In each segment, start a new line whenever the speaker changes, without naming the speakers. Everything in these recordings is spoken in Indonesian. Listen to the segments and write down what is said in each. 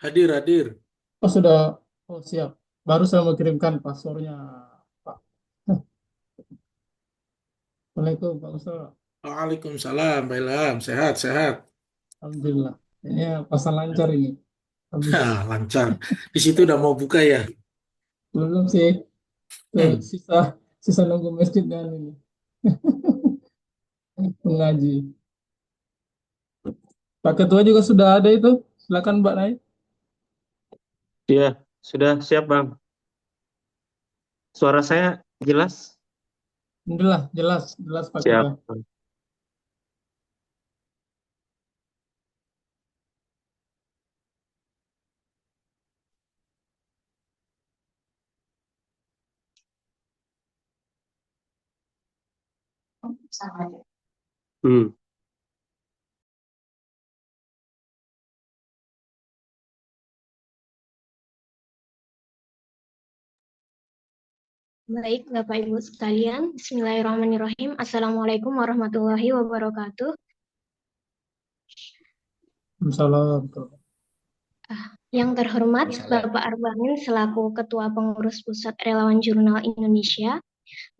Hadir, hadir.
Oh sudah, oh siap. Baru saya mau kirimkan paspornya, Pak. Assalamualaikum Pak Mustafa.
Waalaikumsalam, Pak Ilham. Sehat, sehat.
Alhamdulillah. Ini pasang lancar ini. Alhamdulillah.
Lancar. Di situ udah mau buka ya.
Belum sih, tuh
Hmm.
sisa sisa nunggu masjid dan ini mengaji. Pak Ketua juga sudah ada itu. Silakan Mbak naik.
Iya, sudah siap, Bang. Suara saya jelas?
Alhamdulillah, jelas, jelas Pak
Siap,
Ketua.
Bang. Hmm.
Baik, Bapak Ibu sekalian, Bismillahirrahmanirrahim. Assalamualaikum warahmatullahi wabarakatuh.
Assalamualaikum.
Yang terhormat Bapak Arbanin selaku Ketua Pengurus Pusat Relawan Jurnal Indonesia,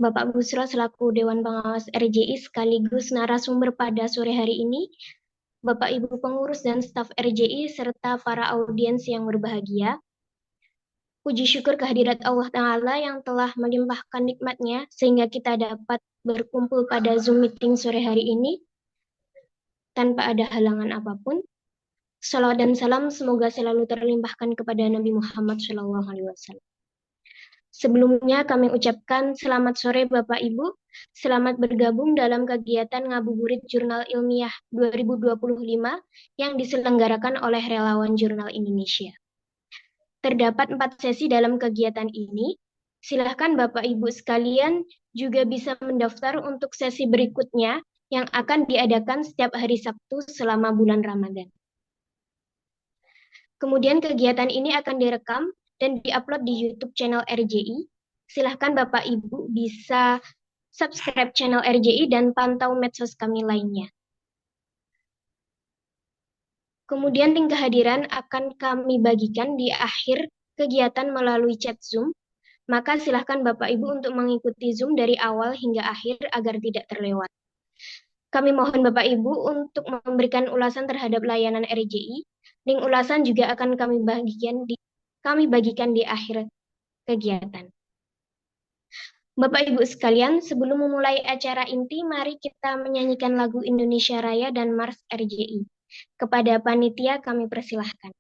Bapak Busro selaku Dewan Pengawas RJI sekaligus narasumber pada sore hari ini, Bapak Ibu pengurus dan staf RJI serta para audiens yang berbahagia. Puji syukur kehadirat Allah Ta'ala yang telah melimpahkan nikmatnya sehingga kita dapat berkumpul pada Zoom meeting sore hari ini tanpa ada halangan apapun. Salawat dan salam semoga selalu terlimpahkan kepada Nabi Muhammad SAW. Sebelumnya kami ucapkan selamat sore Bapak Ibu, selamat bergabung dalam kegiatan Ngabuburit Jurnal Ilmiah 2025 yang diselenggarakan oleh Relawan Jurnal Indonesia. Terdapat 4 sesi dalam kegiatan ini. Silahkan Bapak Ibu sekalian juga bisa mendaftar untuk sesi berikutnya yang akan diadakan setiap hari Sabtu selama bulan Ramadan. Kemudian kegiatan ini akan direkam dan diupload di YouTube channel RJI. Silahkan Bapak Ibu bisa subscribe channel RJI dan pantau medsos kami lainnya. Kemudian link kehadiran akan kami bagikan di akhir kegiatan melalui chat Zoom. Maka silahkan Bapak Ibu untuk mengikuti Zoom dari awal hingga akhir agar tidak terlewat. Kami mohon Bapak Ibu untuk memberikan ulasan terhadap layanan RJI. Link ulasan juga akan kami bagikan di akhir kegiatan. Bapak Ibu sekalian, sebelum memulai acara inti, mari kita menyanyikan lagu Indonesia Raya dan Mars RJI. Kepada panitia kami persilahkan.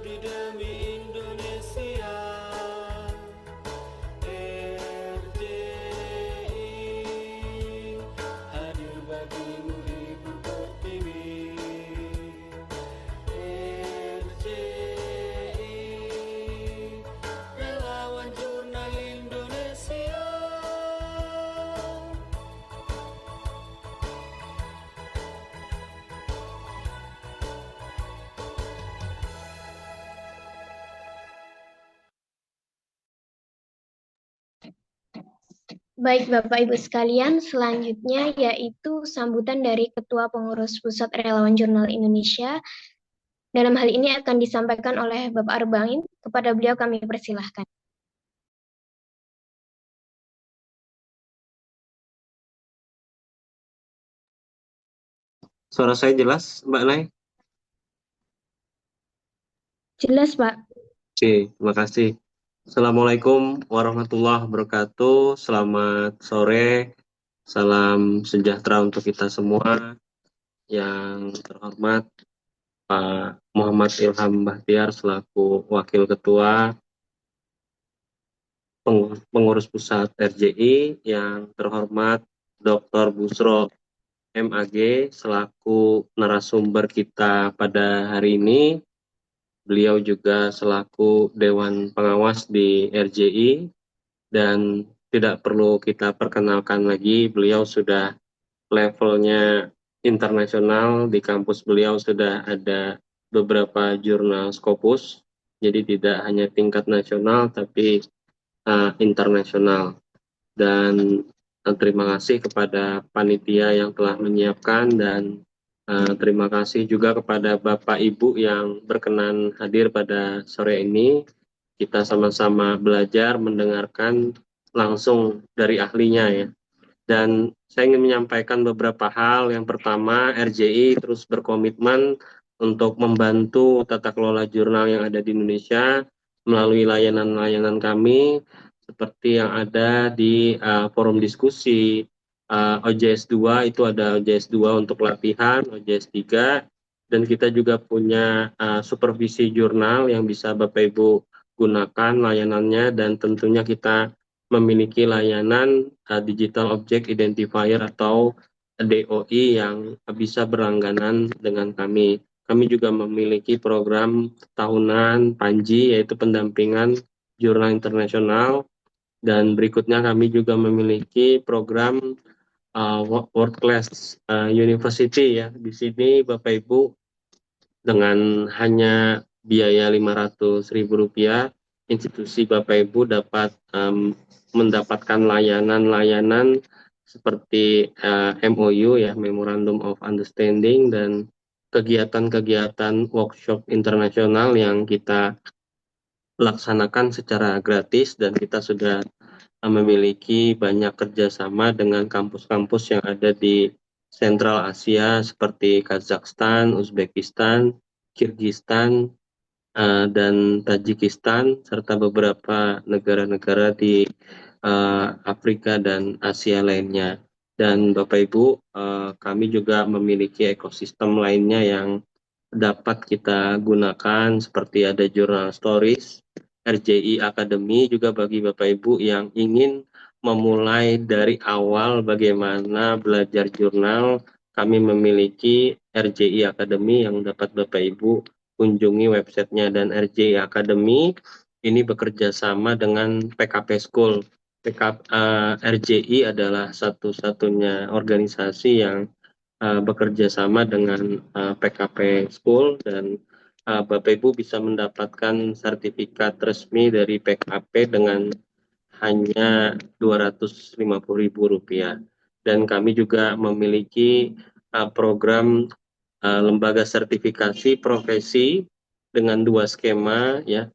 mengabdi demi Indonesia. RJI hadir bagimu Ibu Pertiwi. RJI relawan jurnal Indonesia.
Baik Bapak Ibu sekalian, selanjutnya yaitu sambutan dari Ketua Pengurus Pusat Relawan Jurnal Indonesia. Dalam hal ini akan disampaikan oleh Bapak Arbangin. Kepada beliau kami persilahkan.
Suara saya jelas, Mbak Nay?
Jelas Pak.
Oke, terima kasih. Assalamualaikum warahmatullahi wabarakatuh. Selamat sore. Salam sejahtera untuk kita semua. Yang terhormat Pak Muhammad Ilham Bahtiar selaku Wakil Ketua Pengurus Pusat RJI, yang terhormat Dr. Busro MAG selaku narasumber kita pada hari ini. Beliau juga selaku Dewan Pengawas di RJI, dan tidak perlu kita perkenalkan lagi, beliau sudah levelnya internasional. Di kampus beliau sudah ada beberapa jurnal Scopus, jadi tidak hanya tingkat nasional tapi internasional. Dan terima kasih kepada panitia yang telah menyiapkan, dan terima kasih juga kepada Bapak Ibu yang berkenan hadir pada sore ini. Kita sama-sama belajar, mendengarkan langsung dari ahlinya ya. Dan saya ingin menyampaikan beberapa hal. Yang pertama, RJI terus berkomitmen untuk membantu tata kelola jurnal yang ada di Indonesia melalui layanan-layanan kami, seperti yang ada di forum diskusi, OJS 2, itu ada OJS 2 untuk latihan, OJS 3, dan kita juga punya supervisi jurnal yang bisa Bapak Ibu gunakan layanannya, dan tentunya kita memiliki layanan Digital Object Identifier atau DOI yang bisa berlangganan dengan kami. Kami juga memiliki program tahunan PANJI, yaitu pendampingan jurnal internasional, dan berikutnya kami juga memiliki program World Class University ya. Di sini Bapak Ibu dengan hanya biaya Rp500.000, institusi Bapak Ibu dapat mendapatkan layanan-layanan seperti MOU ya, Memorandum of Understanding, dan kegiatan-kegiatan workshop internasional yang kita laksanakan secara gratis, dan kita sudah memiliki banyak kerjasama dengan kampus-kampus yang ada di Sentral Asia seperti Kazakhstan, Uzbekistan, Kirgistan, dan Tajikistan, serta beberapa negara-negara di Afrika dan Asia lainnya. Dan Bapak Ibu, kami juga memiliki ekosistem lainnya yang dapat kita gunakan, seperti ada Journal Stories, RJI Academy, juga bagi Bapak Ibu yang ingin memulai dari awal bagaimana belajar jurnal. Kami memiliki RJI Academy yang dapat Bapak Ibu kunjungi websitenya. Dan RJI Academy ini bekerja sama dengan PKP School. RJI adalah satu-satunya organisasi yang bekerja sama dengan PKP School, dan Bapak Ibu bisa mendapatkan sertifikat resmi dari PKP dengan hanya Rp250.000. Dan kami juga memiliki program lembaga sertifikasi profesi dengan 2 skema ya,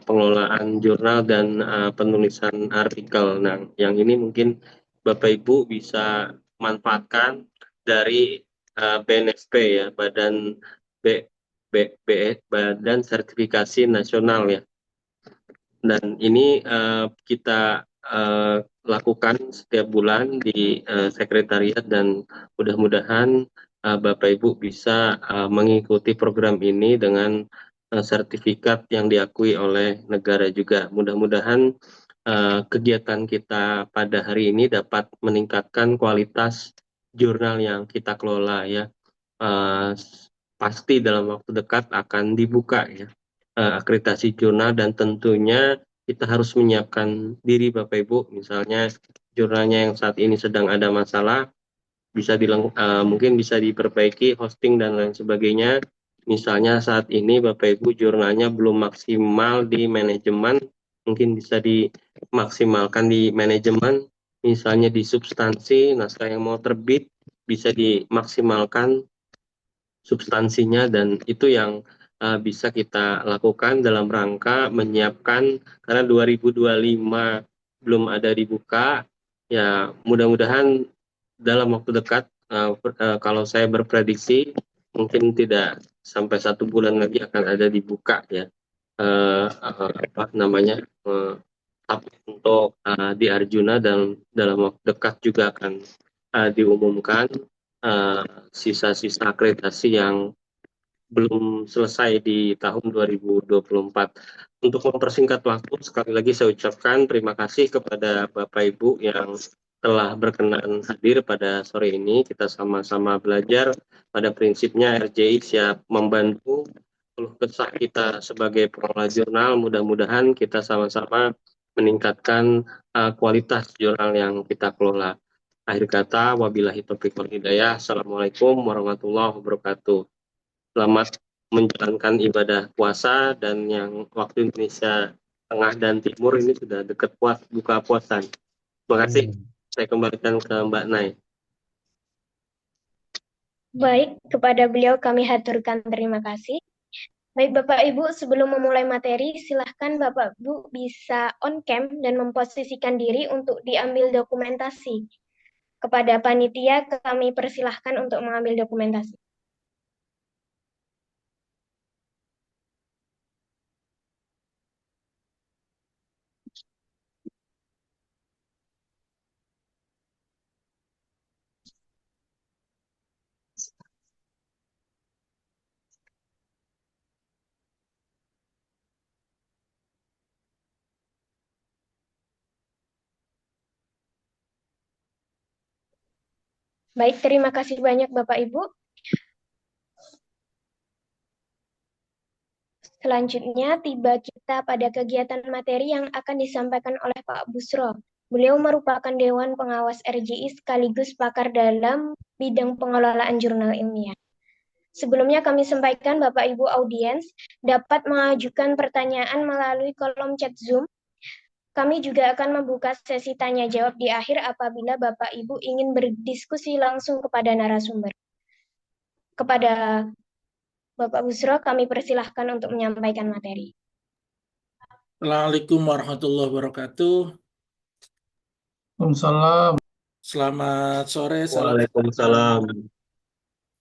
pengelolaan jurnal dan penulisan artikel. Nah, yang ini mungkin Bapak Ibu bisa manfaatkan dari BNSP ya, Badan Sertifikasi Nasional ya. Dan ini kita lakukan setiap bulan di sekretariat, dan mudah-mudahan Bapak Ibu bisa mengikuti program ini dengan sertifikat yang diakui oleh negara juga. Mudah-mudahan kegiatan kita pada hari ini dapat meningkatkan kualitas jurnal yang kita kelola ya. Pasti dalam waktu dekat akan dibuka ya akreditasi jurnal, dan tentunya kita harus menyiapkan diri Bapak Ibu, misalnya jurnalnya yang saat ini sedang ada masalah mungkin bisa diperbaiki hosting dan lain sebagainya. Misalnya saat ini Bapak Ibu jurnalnya belum maksimal di manajemen, mungkin bisa dimaksimalkan di manajemen, misalnya di substansi naskah yang mau terbit bisa dimaksimalkan substansinya, dan itu yang bisa kita lakukan dalam rangka menyiapkan, karena 2025 belum ada dibuka ya. Mudah-mudahan dalam waktu dekat, kalau saya berprediksi mungkin tidak sampai 1 bulan lagi akan ada dibuka ya, apa namanya, untuk di Arjuna, dan dalam waktu dekat juga akan diumumkan sisa-sisa akreditasi yang belum selesai di tahun 2024. Untuk mempersingkat waktu, sekali lagi saya ucapkan terima kasih kepada Bapak Ibu yang telah berkenan hadir pada sore ini. Kita sama-sama belajar pada prinsipnya RJI siap membantu keluh kesah kita sebagai pengelola jurnal. Mudah-mudahan kita sama-sama meningkatkan kualitas jurnal yang kita kelola. Akhir kata, wabillahi taufiq wal hidayah. Assalamualaikum warahmatullahi wabarakatuh. Selamat menjalankan ibadah puasa, dan yang waktu Indonesia Tengah dan Timur ini sudah dekat buka puasa. Terima kasih. Saya kembalikan ke Mbak Nay.
Baik, kepada beliau kami haturkan terima kasih. Baik Bapak Ibu, sebelum memulai materi, silahkan Bapak Ibu bisa on cam dan memposisikan diri untuk diambil dokumentasi. Kepada panitia kami persilahkan untuk mengambil dokumentasi. Baik, terima kasih banyak Bapak Ibu. Selanjutnya tiba kita pada kegiatan materi yang akan disampaikan oleh Pak Busro. Beliau merupakan Dewan Pengawas RJI sekaligus pakar dalam bidang pengelolaan jurnal ilmiah. Sebelumnya kami sampaikan Bapak Ibu audiens dapat mengajukan pertanyaan melalui kolom chat Zoom. Kami juga akan membuka sesi tanya jawab di akhir apabila Bapak Ibu ingin berdiskusi langsung kepada narasumber. Kepada Bapak Busro, kami persilahkan untuk menyampaikan materi.
Assalamualaikum warahmatullahi wabarakatuh.
Waalaikumsalam.
Selamat sore,
Waalaikumsalam.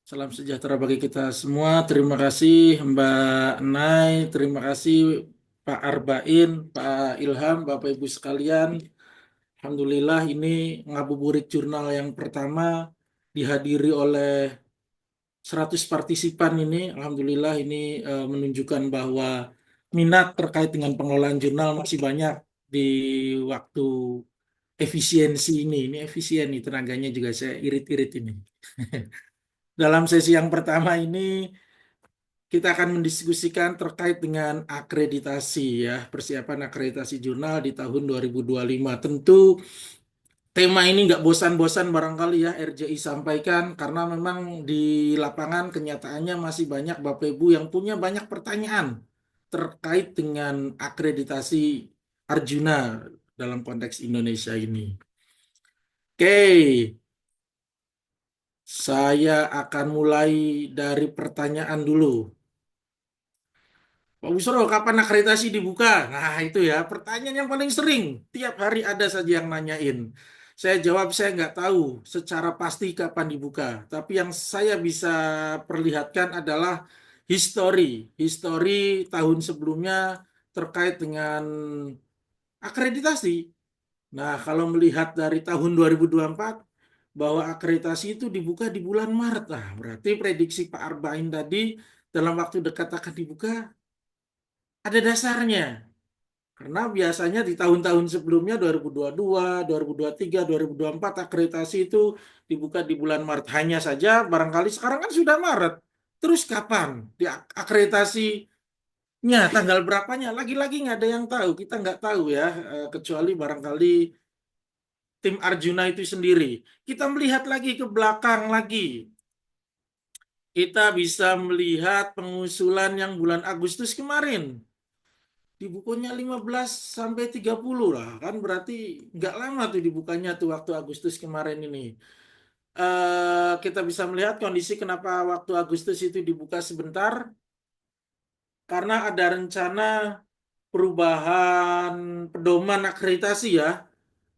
salam sejahtera bagi kita semua. Terima kasih Mbak Nay, terima kasih Pak Arbain, Pak Ilham, Bapak Ibu sekalian. Alhamdulillah ini ngabuburit jurnal yang pertama dihadiri oleh 100 partisipan ini. Alhamdulillah ini menunjukkan bahwa minat terkait dengan pengelolaan jurnal masih banyak di waktu efisiensi ini. Ini efisien nih, tenaganya juga saya irit-irit ini. Dalam sesi yang pertama ini kita akan mendiskusikan terkait dengan akreditasi ya, persiapan akreditasi jurnal di tahun 2025. Tentu tema ini nggak bosan-bosan barangkali ya RJI sampaikan, karena memang di lapangan kenyataannya masih banyak Bapak Ibu yang punya banyak pertanyaan terkait dengan akreditasi Arjuna dalam konteks Indonesia ini. Oke, saya akan mulai dari pertanyaan dulu. Pak Busro, kapan akreditasi dibuka? Nah itu ya, pertanyaan yang paling sering. Tiap hari ada saja yang nanyain. Saya jawab, saya nggak tahu secara pasti kapan dibuka. Tapi yang saya bisa perlihatkan adalah histori tahun sebelumnya terkait dengan akreditasi. Nah, kalau melihat dari tahun 2024, bahwa akreditasi itu dibuka di bulan Maret. Nah, berarti prediksi Pak Arbain tadi dalam waktu dekat akan dibuka. ada dasarnya. Karena biasanya di tahun-tahun sebelumnya 2022, 2023, 2024 akreditasi itu dibuka di bulan Maret. Hanya saja barangkali sekarang kan sudah Maret. Terus kapan di akreditasinya, tanggal berapanya? Lagi-lagi nggak ada yang tahu. Kita nggak tahu ya, kecuali barangkali tim Arjuna itu sendiri. Kita melihat lagi ke belakang lagi. Kita bisa melihat pengusulan yang bulan Agustus kemarin. Di bukunya 15 sampai 30 lah. Kan berarti nggak lama tuh dibukanya tuh waktu Agustus kemarin ini. Kita bisa melihat kondisi kenapa waktu Agustus itu dibuka sebentar. Karena ada rencana perubahan pedoman akreditasi ya.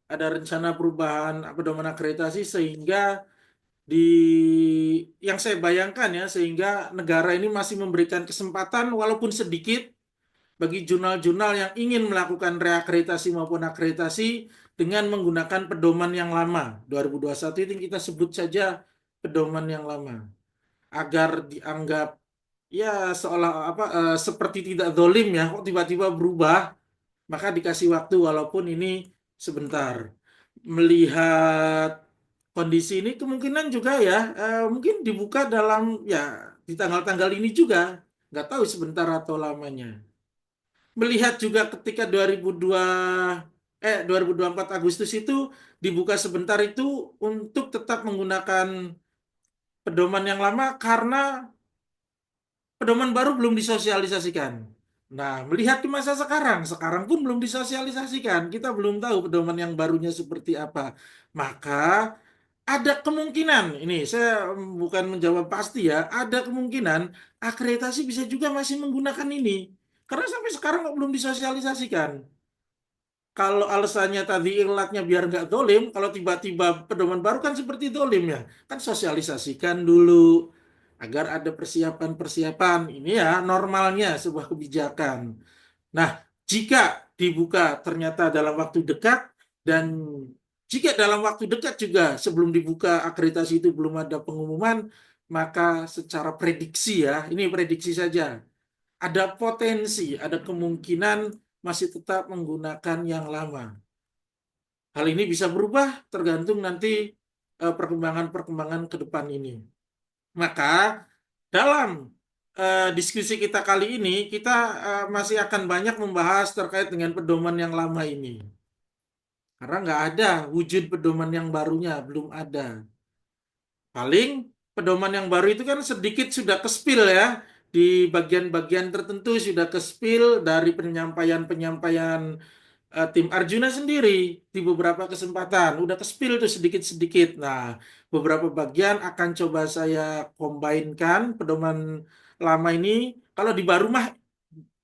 Ada rencana perubahan pedoman akreditasi sehingga di yang saya bayangkan ya, sehingga negara ini masih memberikan kesempatan walaupun sedikit bagi jurnal-jurnal yang ingin melakukan reakreditasi maupun akreditasi dengan menggunakan pedoman yang lama. 2021 itu kita sebut saja pedoman yang lama agar dianggap ya seolah apa seperti tidak zalim ya, kok tiba-tiba berubah, maka dikasih waktu walaupun ini sebentar. Melihat kondisi ini kemungkinan juga ya mungkin dibuka dalam ya di tanggal-tanggal ini juga, nggak tahu sebentar atau lamanya. Melihat juga ketika 2024 Agustus itu dibuka sebentar itu untuk tetap menggunakan pedoman yang lama karena pedoman baru belum disosialisasikan. Nah, melihat di masa sekarang pun belum disosialisasikan. Kita belum tahu pedoman yang barunya seperti apa. Maka ada kemungkinan, ini saya bukan menjawab pasti ya, ada kemungkinan akreditasi bisa juga masih menggunakan ini. Karena sampai sekarang kok belum disosialisasikan. Kalau alasannya tadi ilatnya biar nggak dolim, kalau tiba-tiba pedoman baru kan seperti dolim ya. Kan sosialisasikan dulu agar ada persiapan-persiapan. Ini ya normalnya sebuah kebijakan. Nah, jika dibuka ternyata dalam waktu dekat dan jika dalam waktu dekat juga sebelum dibuka akreditasi itu belum ada pengumuman, maka secara prediksi ya, ini prediksi saja, ada potensi, ada kemungkinan masih tetap menggunakan yang lama. Hal ini bisa berubah tergantung nanti perkembangan-perkembangan ke depan ini. Maka dalam diskusi kita kali ini, kita masih akan banyak membahas terkait dengan pedoman yang lama ini. Karena nggak ada wujud pedoman yang barunya, belum ada. Paling pedoman yang baru itu kan sedikit sudah kespil ya, di bagian-bagian tertentu sudah kespil dari penyampaian-penyampaian tim Arjuna sendiri di beberapa kesempatan. Udah kespil tuh sedikit-sedikit. Nah, beberapa bagian akan coba saya combine-kan pedoman lama ini. Kalau di baru mah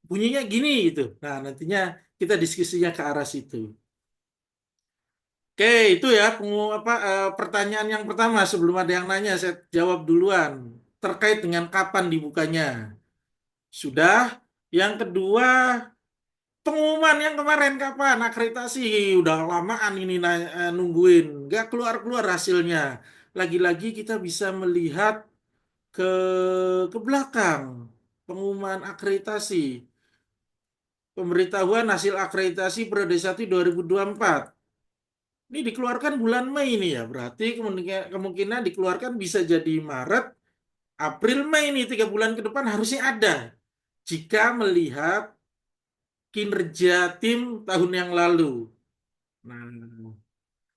bunyinya gini gitu. Nah, nantinya kita diskusinya ke arah situ. Oke, itu ya pertanyaan yang pertama sebelum ada yang nanya saya jawab duluan terkait dengan kapan dibukanya. Sudah. Yang kedua, pengumuman yang kemarin kapan akreditasi udah lamaan ini nungguin nggak keluar-keluar hasilnya. Lagi-lagi kita bisa melihat ke belakang pengumuman akreditasi. Pemberitahuan hasil akreditasi periode 1 2024. Ini dikeluarkan bulan Mei ini ya. Berarti kemungkinan dikeluarkan bisa jadi Maret, April, Mei ini 3 bulan ke depan harusnya ada. Jika melihat kinerja tim tahun yang lalu. Nah,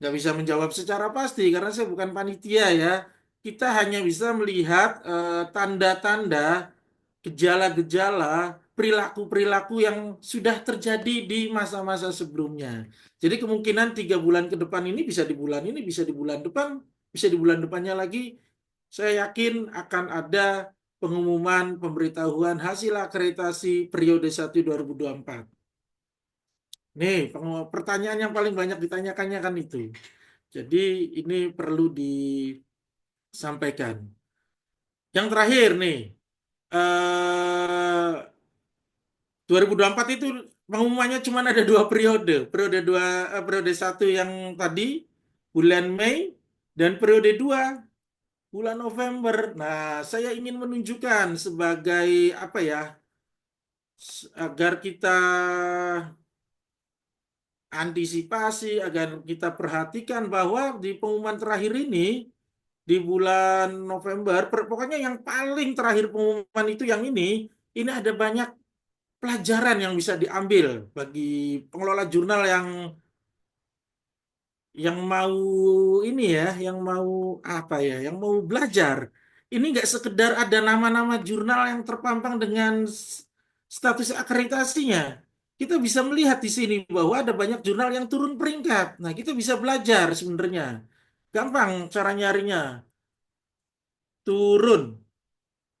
nggak bisa menjawab secara pasti karena saya bukan panitia ya. Kita hanya bisa melihat tanda-tanda, gejala-gejala, perilaku-perilaku yang sudah terjadi di masa-masa sebelumnya. Jadi kemungkinan 3 bulan ke depan ini bisa di bulan ini, bisa di bulan depan, bisa di bulan depannya lagi. Saya yakin akan ada pengumuman pemberitahuan hasil akreditasi periode 1 2024. Nih, pertanyaan yang paling banyak ditanyakannya kan itu. Jadi ini perlu disampaikan. Yang terakhir nih, 2024 itu pengumumannya cuma ada 2 periode. Periode 1 yang tadi bulan Mei dan periode 2 bulan November. Nah, saya ingin menunjukkan sebagai apa ya? agar kita antisipasi, agar kita perhatikan bahwa di pengumuman terakhir ini di bulan November, pokoknya yang paling terakhir pengumuman itu yang ini ada banyak pelajaran yang bisa diambil bagi pengelola jurnal yang mau ini ya, yang mau apa ya, yang mau belajar. Ini nggak sekedar ada nama-nama jurnal yang terpampang dengan status akreditasinya. Kita bisa melihat di sini bahwa ada banyak jurnal yang turun peringkat. Nah, kita bisa belajar sebenarnya. Gampang cara nyarinya. Turun.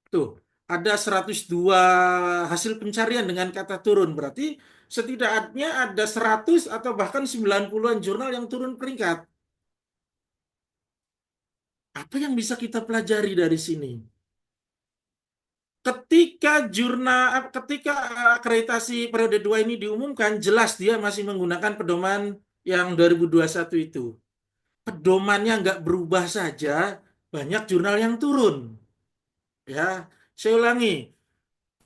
Tuh, ada 102 hasil pencarian dengan kata turun. Berarti setidaknya ada 100 atau bahkan 90-an jurnal yang turun peringkat. Apa yang bisa kita pelajari dari sini? Ketika akreditasi periode 2 ini diumumkan, jelas dia masih menggunakan pedoman yang 2021 itu. Pedomannya nggak berubah saja, banyak jurnal yang turun. Ya, saya ulangi,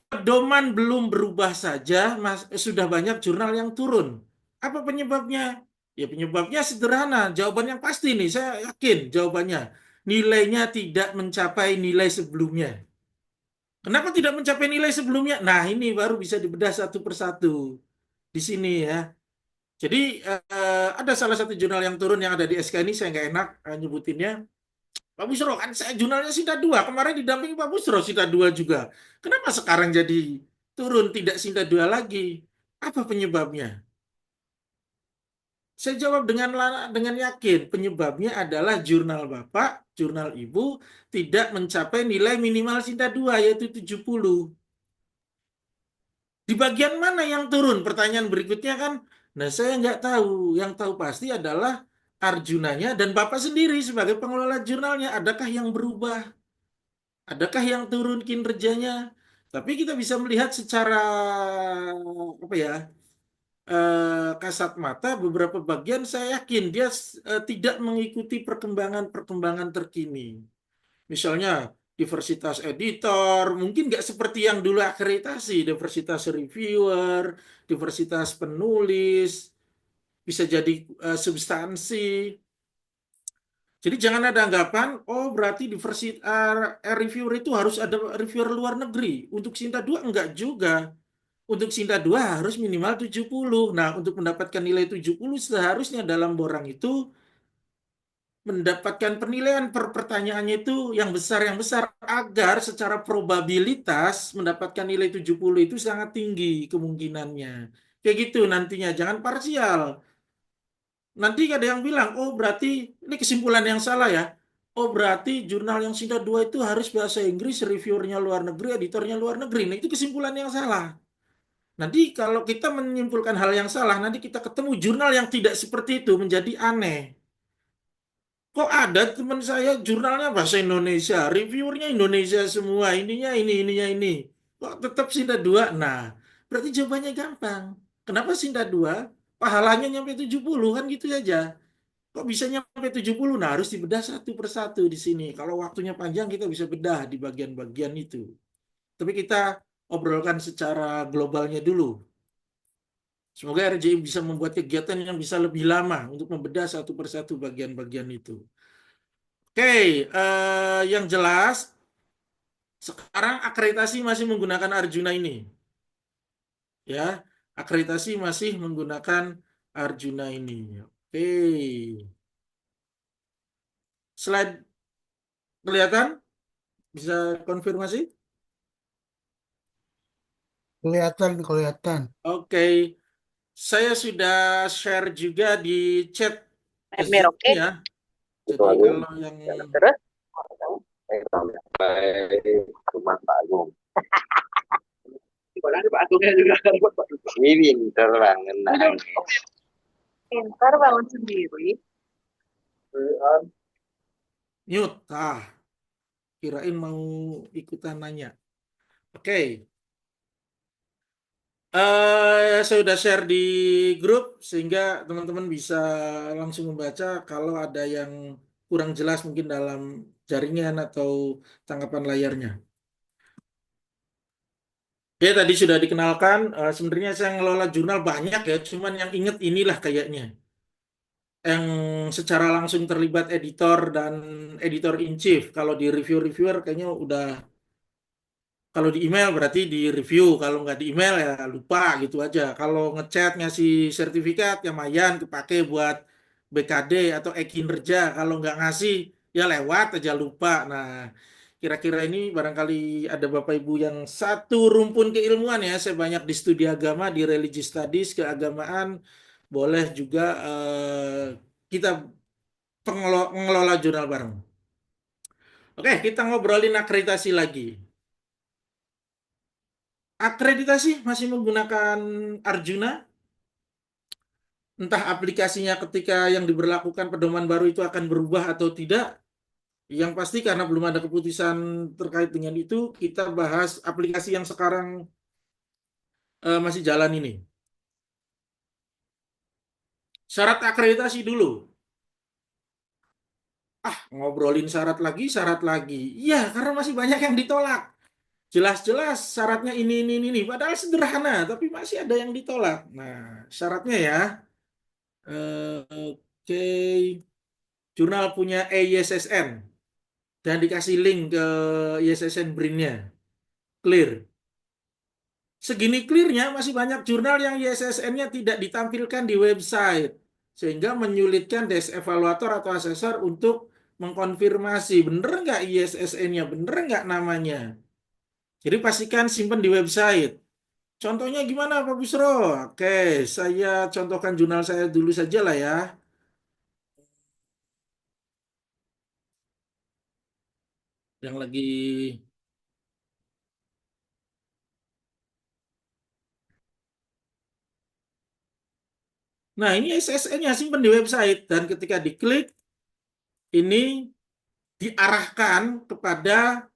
pedoman belum berubah saja, sudah banyak jurnal yang turun. Apa penyebabnya? Ya penyebabnya sederhana, jawaban yang pasti nih, saya yakin jawabannya. Nilainya tidak mencapai nilai sebelumnya. Kenapa tidak mencapai nilai sebelumnya? Nah, ini baru bisa dibedah satu persatu di sini ya. Jadi ada salah satu jurnal yang turun yang ada di SK ini, saya nggak enak nyebutinnya. Pak Busro, kan saya jurnalnya Sinta 2. Kemarin didampingi Pak Busro Sinta 2 juga. Kenapa sekarang jadi turun tidak Sinta 2 lagi? Apa penyebabnya? Saya jawab dengan yakin. Penyebabnya adalah jurnal Bapak, jurnal Ibu tidak mencapai nilai minimal Sinta 2 yaitu 70. Di bagian mana yang turun? Pertanyaan berikutnya kan, nah saya nggak tahu. Yang tahu pasti adalah Arjunanya dan Bapak sendiri sebagai pengelola jurnalnya. Adakah yang berubah? Adakah yang turun kinerjanya? Tapi kita bisa melihat secara apa ya, kasat mata beberapa bagian saya yakin dia tidak mengikuti perkembangan-perkembangan terkini. Misalnya diversitas editor, mungkin nggak seperti yang dulu akreditasi, diversitas reviewer, diversitas penulis, bisa jadi substansi. Jadi jangan ada anggapan, oh berarti diversitas reviewer itu harus ada reviewer luar negeri. Untuk Sinta 2 enggak juga. Untuk Sinta 2 harus minimal 70. Nah, untuk mendapatkan nilai 70 seharusnya dalam borang itu mendapatkan penilaian per pertanyaannya itu yang besar agar secara probabilitas mendapatkan nilai 70 itu sangat tinggi kemungkinannya. Kayak gitu nantinya, jangan parsial. Nanti ada yang bilang, oh berarti ini kesimpulan yang salah ya. Oh berarti jurnal yang Sinta 2 itu harus bahasa Inggris, reviewernya luar negeri, editornya luar negeri. Nah itu kesimpulan yang salah. Nanti kalau kita menyimpulkan hal yang salah, nanti kita ketemu jurnal yang tidak seperti itu menjadi aneh. Kok ada teman saya jurnalnya bahasa Indonesia, reviewernya Indonesia semua, ininya ini. Kok tetap Sinta 2? Nah, berarti jawabannya gampang. Kenapa Sinta 2? Pahalanya nyampe 70 kan gitu aja. Kok bisa nyampe 70? Nah, harus dibedah satu persatu di sini. Kalau waktunya panjang kita bisa bedah di bagian-bagian itu. Tapi kita obrolkan secara globalnya dulu. Semoga RJI bisa membuat kegiatan yang bisa lebih lama untuk membedah satu persatu bagian-bagian itu. Oke, yang jelas sekarang akreditasi masih menggunakan Arjuna ini. Ya, akreditasi masih menggunakan Arjuna ini. Oke. Slide kelihatan? Bisa konfirmasi?
Kelihatan.
Oke. Saya sudah share juga di chat
Emir,
Zoom
oke?
ya. Jadi kalau yang
Terus?
Sampai rumah Pak Agung.
Ada Pak Agungnya juga.
Ini pinter banget nangis.
Pintar bangun sendiri.
mute. Kirain mau ikutan nanya. Oke. Saya sudah share di grup sehingga teman-teman bisa langsung membaca kalau ada yang kurang jelas mungkin dalam jaringan atau tangkapan layarnya. Ya tadi sudah dikenalkan. Sebenarnya saya ngelola jurnal banyak ya, cuman yang inget inilah kayaknya. Yang secara langsung terlibat editor dan editor in chief. Kalau di reviewer kayaknya udah, kalau di email berarti di review, kalau nggak di email ya lupa gitu aja. Kalau ngechat ngasih sertifikat ya lumayan kepake buat BKD atau e-kinerja. Kalau nggak ngasih ya lewat aja lupa. Nah, kira-kira ini barangkali ada Bapak Ibu yang satu rumpun keilmuan ya. Saya banyak di studi agama, di religious studies, keagamaan. Boleh juga kita mengelola jurnal bareng. Oke, kita ngobrolin akreditasi lagi. Akreditasi masih menggunakan Arjuna, entah aplikasinya ketika yang diberlakukan pedoman baru itu akan berubah atau tidak. Yang pasti karena belum ada keputusan terkait dengan itu, kita bahas aplikasi yang sekarang masih jalan ini. Syarat akreditasi dulu. Ngobrolin syarat lagi. Iya, karena masih banyak yang ditolak. Jelas-jelas syaratnya ini. Padahal sederhana, tapi masih ada yang ditolak. Nah, syaratnya ya. Oke. Jurnal punya EISSN dan dikasih link ke ISSN BRIN-nya. Clear. Segini clearnya masih banyak jurnal yang ISSN-nya tidak ditampilkan di website. Sehingga menyulitkan desk evaluator atau asesor untuk mengkonfirmasi bener nggak ISSN-nya, bener nggak namanya. Jadi pastikan simpan di website. Contohnya gimana Pak Busro? Oke, saya contohkan jurnal saya dulu saja lah ya. Yang lagi... Nah, ini SSN-nya simpan di website. Dan ketika diklik, ini diarahkan kepada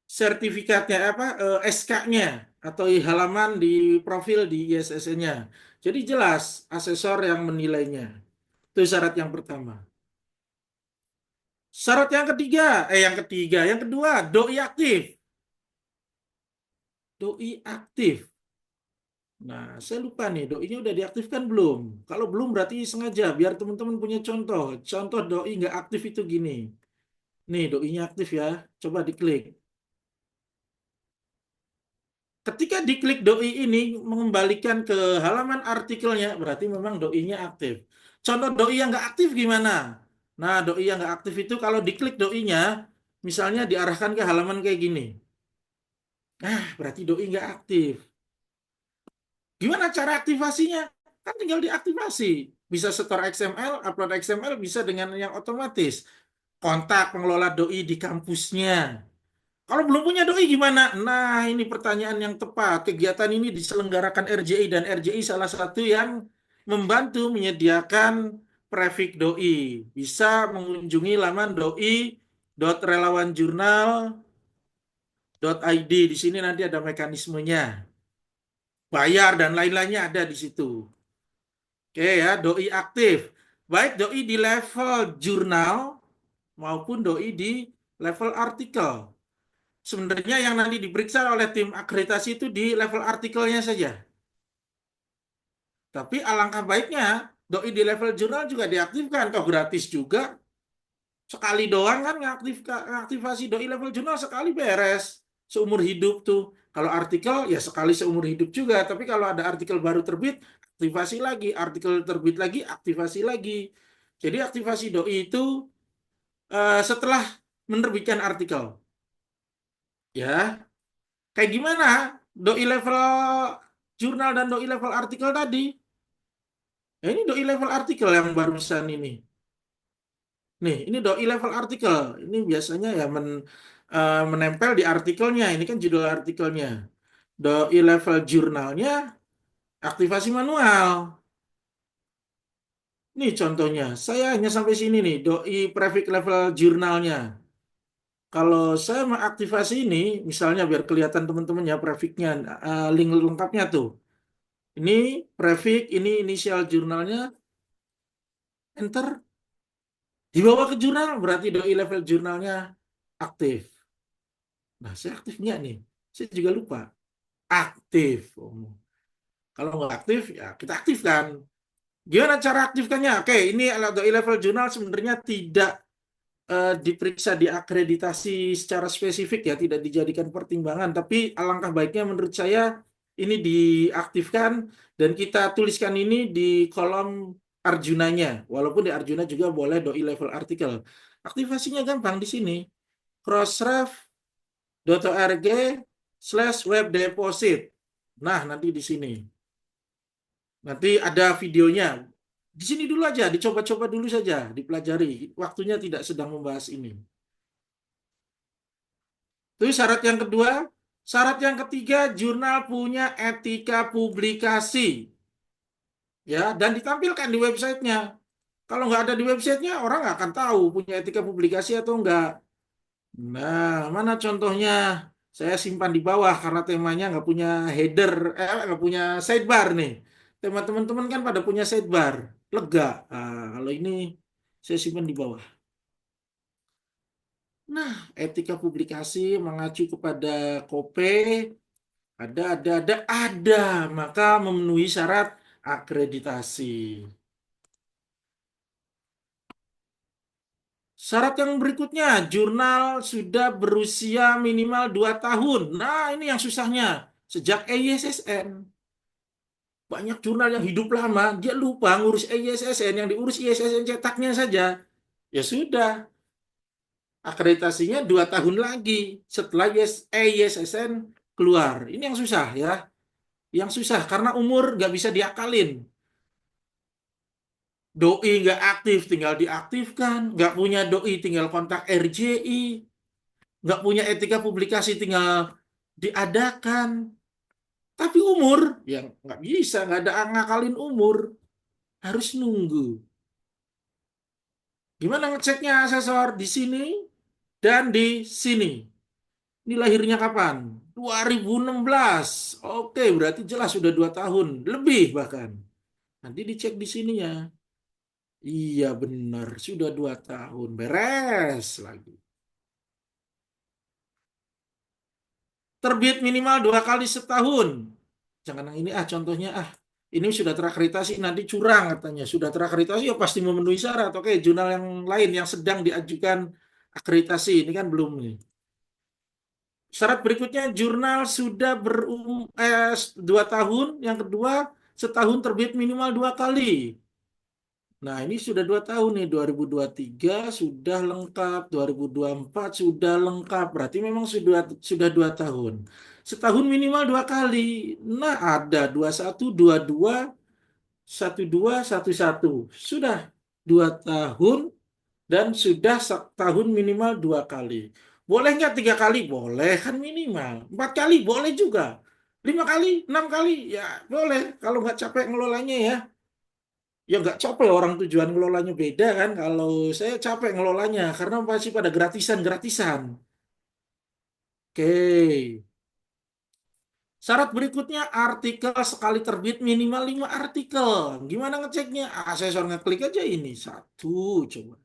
sertifikatnya apa SK-nya atau halaman di profil di ISSN-nya. Jadi jelas asesor yang menilainya. Itu syarat yang pertama. Syarat yang kedua, doi aktif. Doi aktif. Nah, saya lupa nih, doi-nya udah diaktifkan belum? Kalau belum berarti sengaja, biar teman-teman punya contoh. Contoh doi nggak aktif itu gini. Nih, doi-nya aktif ya. Coba diklik. Ketika diklik doi ini mengembalikan ke halaman artikelnya, berarti memang doi-nya aktif. Contoh doi yang nggak aktif gimana? Nah, doi yang nggak aktif itu kalau diklik doi-nya, misalnya diarahkan ke halaman kayak gini. Nah, berarti doi nggak aktif. Gimana cara aktivasinya? Kan tinggal diaktifasi. Bisa store XML, upload XML, bisa dengan yang otomatis. Kontak pengelola doi di kampusnya. Kalau belum punya doi gimana? Nah, ini pertanyaan yang tepat. Kegiatan ini diselenggarakan RJI dan RJI salah satu yang membantu menyediakan prefix doi. Bisa mengunjungi laman doi.relawanjurnal.id. Di sini nanti ada mekanismenya. Bayar dan lain-lainnya ada di situ. Oke ya, doi aktif. Baik doi di level jurnal maupun doi di level artikel. Sebenarnya yang nanti diperiksa oleh tim akreditasi itu di level artikelnya saja. Tapi alangkah baiknya doi di level jurnal juga diaktifkan. Toh gratis juga. Sekali doang kan ngaktifasi doi level jurnal sekali beres. Seumur hidup tuh. Kalau artikel ya sekali seumur hidup juga. Tapi kalau ada artikel baru terbit, aktivasi lagi. Artikel terbit lagi, aktivasi lagi. Jadi aktivasi doi itu setelah menerbitkan artikel. Ya, kayak gimana? Doi level jurnal dan doi level artikel tadi. Ya, ini doi level artikel yang barusan ini. Nih, ini doi level artikel. Ini biasanya ya menempel di artikelnya. Ini kan judul artikelnya. Doi level jurnalnya aktivasi manual. Nih contohnya. Saya hanya sampai sini nih. Doi prefix level jurnalnya. Kalau saya mengaktifasi ini, misalnya biar kelihatan teman-teman ya prefixnya, link lengkapnya tuh. Ini prefix, ini inisial jurnalnya, enter. Dibawa ke jurnal, berarti doi level jurnalnya aktif. Nah, saya aktif nggak nih? Saya juga lupa. aktif. Kalau nggak aktif, ya kita aktifkan. Gimana cara aktifkannya? Oke, ini doi level jurnal sebenarnya tidak diperiksa diakreditasi secara spesifik ya, tidak dijadikan pertimbangan. Tapi alangkah baiknya menurut saya ini diaktifkan dan kita tuliskan ini di kolom Arjunanya. Walaupun di Arjuna juga boleh doi level artikel. Aktivasinya gampang di sini. crossref.org/web deposit. Nah, nanti di sini. Nanti ada videonya. Di sini dulu aja, dicoba-coba dulu saja, dipelajari. Waktunya tidak sedang membahas ini. Itu syarat yang kedua. Syarat yang ketiga, jurnal punya etika publikasi. Ya, dan ditampilkan di websitenya. Kalau nggak ada di websitenya, orang nggak akan tahu punya etika publikasi atau enggak. Nah, mana contohnya? Saya simpan di bawah karena temanya nggak punya header, nggak punya sidebar nih. Tema teman-teman kan pada punya sidebar, lega. Kalau ini saya simpan di bawah. Nah, etika publikasi mengacu kepada KOPE, ada, maka memenuhi syarat akreditasi. Syarat yang berikutnya, jurnal sudah berusia minimal 2 tahun. Nah, ini yang susahnya. Sejak EISSN. Banyak jurnal yang hidup lama, dia lupa ngurus EISSN, yang diurus ISSN cetaknya saja. Ya sudah, akreditasinya 2 tahun lagi setelah EISSN keluar. Ini yang susah ya. Yang susah karena umur nggak bisa diakalin. Doi nggak aktif, tinggal diaktifkan. Nggak punya doi, tinggal kontak RJI. Nggak punya etika publikasi, tinggal diadakan. Tapi umur, ya nggak bisa, nggak ada ngakalin umur. Harus nunggu. Gimana ngeceknya asesor? Di sini dan di sini. Ini lahirnya kapan? 2016. Oke, berarti jelas sudah 2 tahun. Lebih bahkan. Nanti dicek di sini ya. Iya benar, sudah 2 tahun. Beres lagi. Terbit minimal 2 kali setahun. Jangan yang ini contohnya ini sudah terakreditasi, nanti curang katanya. Sudah terakreditasi ya pasti memenuhi syarat. Oke, jurnal yang lain yang sedang diajukan akreditasi ini kan belum nih. Syarat berikutnya, jurnal sudah 2 tahun. Yang kedua, setahun terbit minimal 2 kali. Nah, ini sudah 2 tahun nih. 2023 sudah lengkap, 2024 sudah lengkap. Berarti memang sudah 2 tahun. Setahun minimal 2 kali. Nah, ada 21, 22, 12, 11. Sudah 2 tahun dan sudah setahun minimal 2 kali. Boleh nggak 3 kali? Boleh kan minimal. 4 kali boleh juga. 5 kali, 6 kali ya boleh. Kalau nggak capek ngelolanya ya. Ya nggak capek, orang tujuan ngelolanya beda kan. Kalau saya capek ngelolanya karena masih pada gratisan-gratisan. Oke. Syarat berikutnya, artikel sekali terbit minimal 5 artikel. Gimana ngeceknya? Asesor ngeklik aja ini. 1, coba.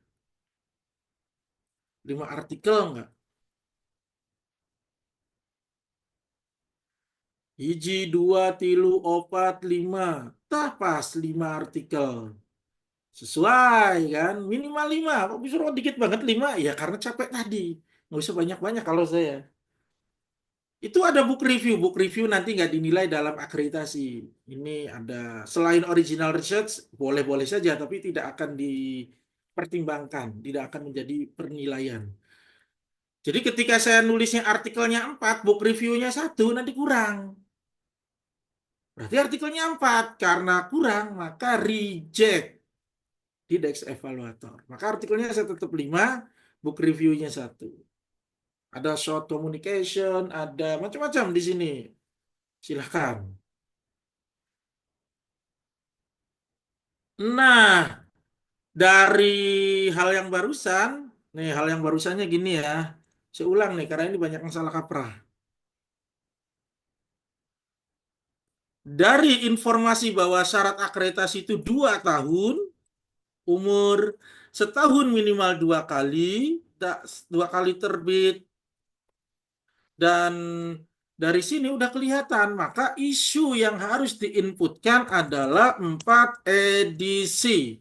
5 artikel nggak? Hiji, 2, 3, 4, 5. Tah pas 5 artikel. Sesuai kan? Minimal 5. Kok bisa dikit banget 5? Ya karena capek tadi. Nggak usah banyak-banyak kalau saya. Itu ada book review. Book review nanti nggak dinilai dalam akreditasi. Ini ada, selain original research, boleh-boleh saja, tapi tidak akan dipertimbangkan. Tidak akan menjadi penilaian. Jadi ketika saya nulisnya artikelnya 4, book reviewnya 1, nanti kurang. Berarti artikelnya 4. Karena kurang, maka reject di Dex Evaluator. Maka artikelnya saya tetap 5, book reviewnya 1. Ada short communication, ada macam-macam di sini. Silahkan. Nah, dari hal yang barusan, nih hal yang barusannya gini ya. Saya ulang nih, karena ini banyak yang salah kaprah. Dari informasi bahwa syarat akreditasi itu 2 tahun, umur setahun minimal 2 kali, 2 kali terbit, dan Dari sini udah kelihatan, maka isu yang harus diinputkan adalah 4 edisi.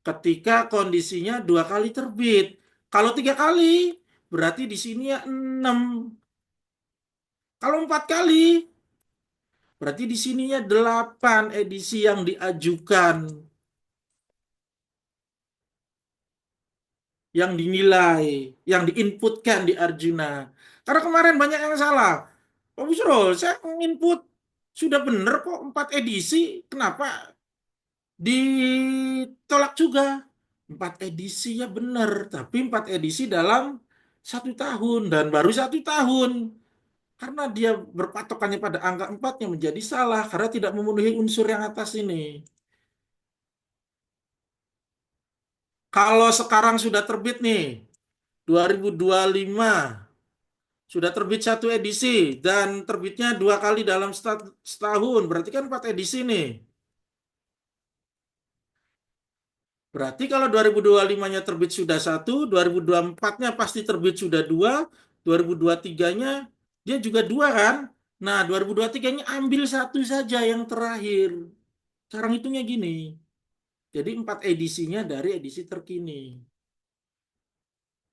Ketika kondisinya 2 kali terbit. Kalau 3 kali, berarti di sini ya 6. Kalau 4 kali, berarti di sininya 8 edisi yang diajukan, yang dinilai, yang diinputkan di Arjuna. Karena kemarin banyak yang salah. Pak Busro, saya input sudah benar kok 4 edisi, kenapa ditolak juga? 4 edisi ya benar, tapi 4 edisi dalam 1 tahun dan baru 1 tahun. Karena dia berpatokannya pada angka 4-nya menjadi salah karena tidak memenuhi unsur yang atas ini. Kalau sekarang sudah terbit nih, 2025, sudah terbit 1 edisi dan terbitnya 2 kali dalam setahun, berarti kan 4 edisi nih. Berarti kalau 2025-nya terbit sudah 1, 2024-nya pasti terbit sudah 2, 2023-nya dia juga 2 kan? Nah, 2023-nya ambil 1 saja yang terakhir. Sekarang hitungnya gini. Jadi 4 edisinya dari edisi terkini.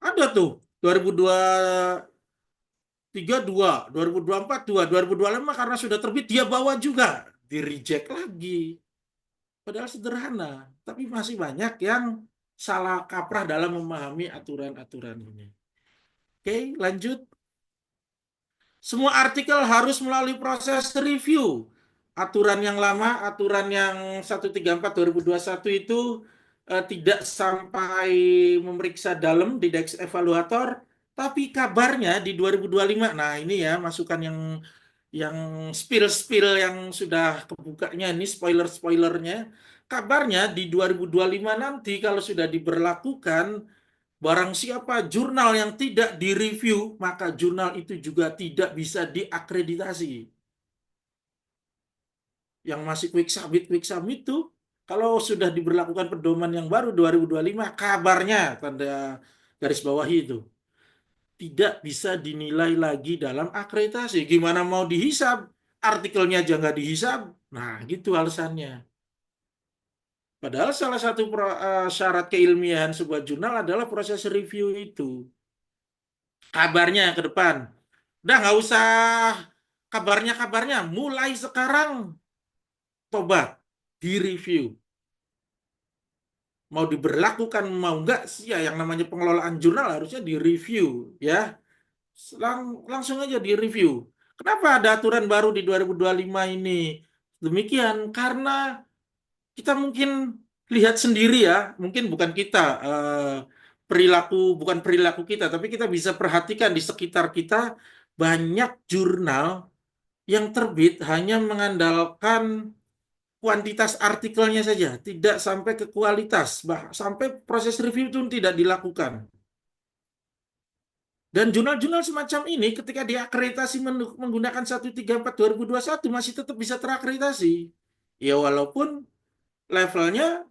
Ada tuh 2023 2, 2024 2, 2025 karena sudah terbit dia bawa juga. Di reject lagi. Padahal sederhana, tapi masih banyak yang salah kaprah dalam memahami aturan-aturan ini. Oke, lanjut. Semua artikel harus melalui proses review. Aturan yang lama, aturan yang 134/2021 itu tidak sampai memeriksa dalam di Dex Evaluator, tapi kabarnya di 2025. Nah, ini ya masukan yang spill-spill yang sudah kebukanya ini spoiler-spoilernya. Kabarnya di 2025 nanti kalau sudah diberlakukan, barang siapa jurnal yang tidak direview, maka jurnal itu juga tidak bisa diakreditasi. Yang masih quick submit tuh, kalau sudah diberlakukan pedoman yang baru 2025, kabarnya, tanda garis bawahi itu, tidak bisa dinilai lagi dalam akreditasi. Gimana mau dihisab? Artikelnya aja nggak dihisab. Nah, gitu alasannya. Padahal salah satu syarat keilmiahan sebuah jurnal adalah proses review itu. Kabarnya ke depan. Udah nggak usah kabarnya. Mulai sekarang tobat, di-review. Mau diberlakukan, mau nggak sih ya yang namanya pengelolaan jurnal harusnya di-review. Ya, langsung aja di-review. Kenapa ada aturan baru di 2025 ini? Demikian, karena kita mungkin lihat sendiri ya, mungkin bukan kita, bukan perilaku kita, tapi kita bisa perhatikan di sekitar kita banyak jurnal yang terbit hanya mengandalkan kuantitas artikelnya saja, tidak sampai ke kualitas, sampai proses review itu tidak dilakukan. Dan jurnal-jurnal semacam ini ketika diakreditasi menggunakan 134/2021 masih tetap bisa terakreditasi. Ya walaupun levelnya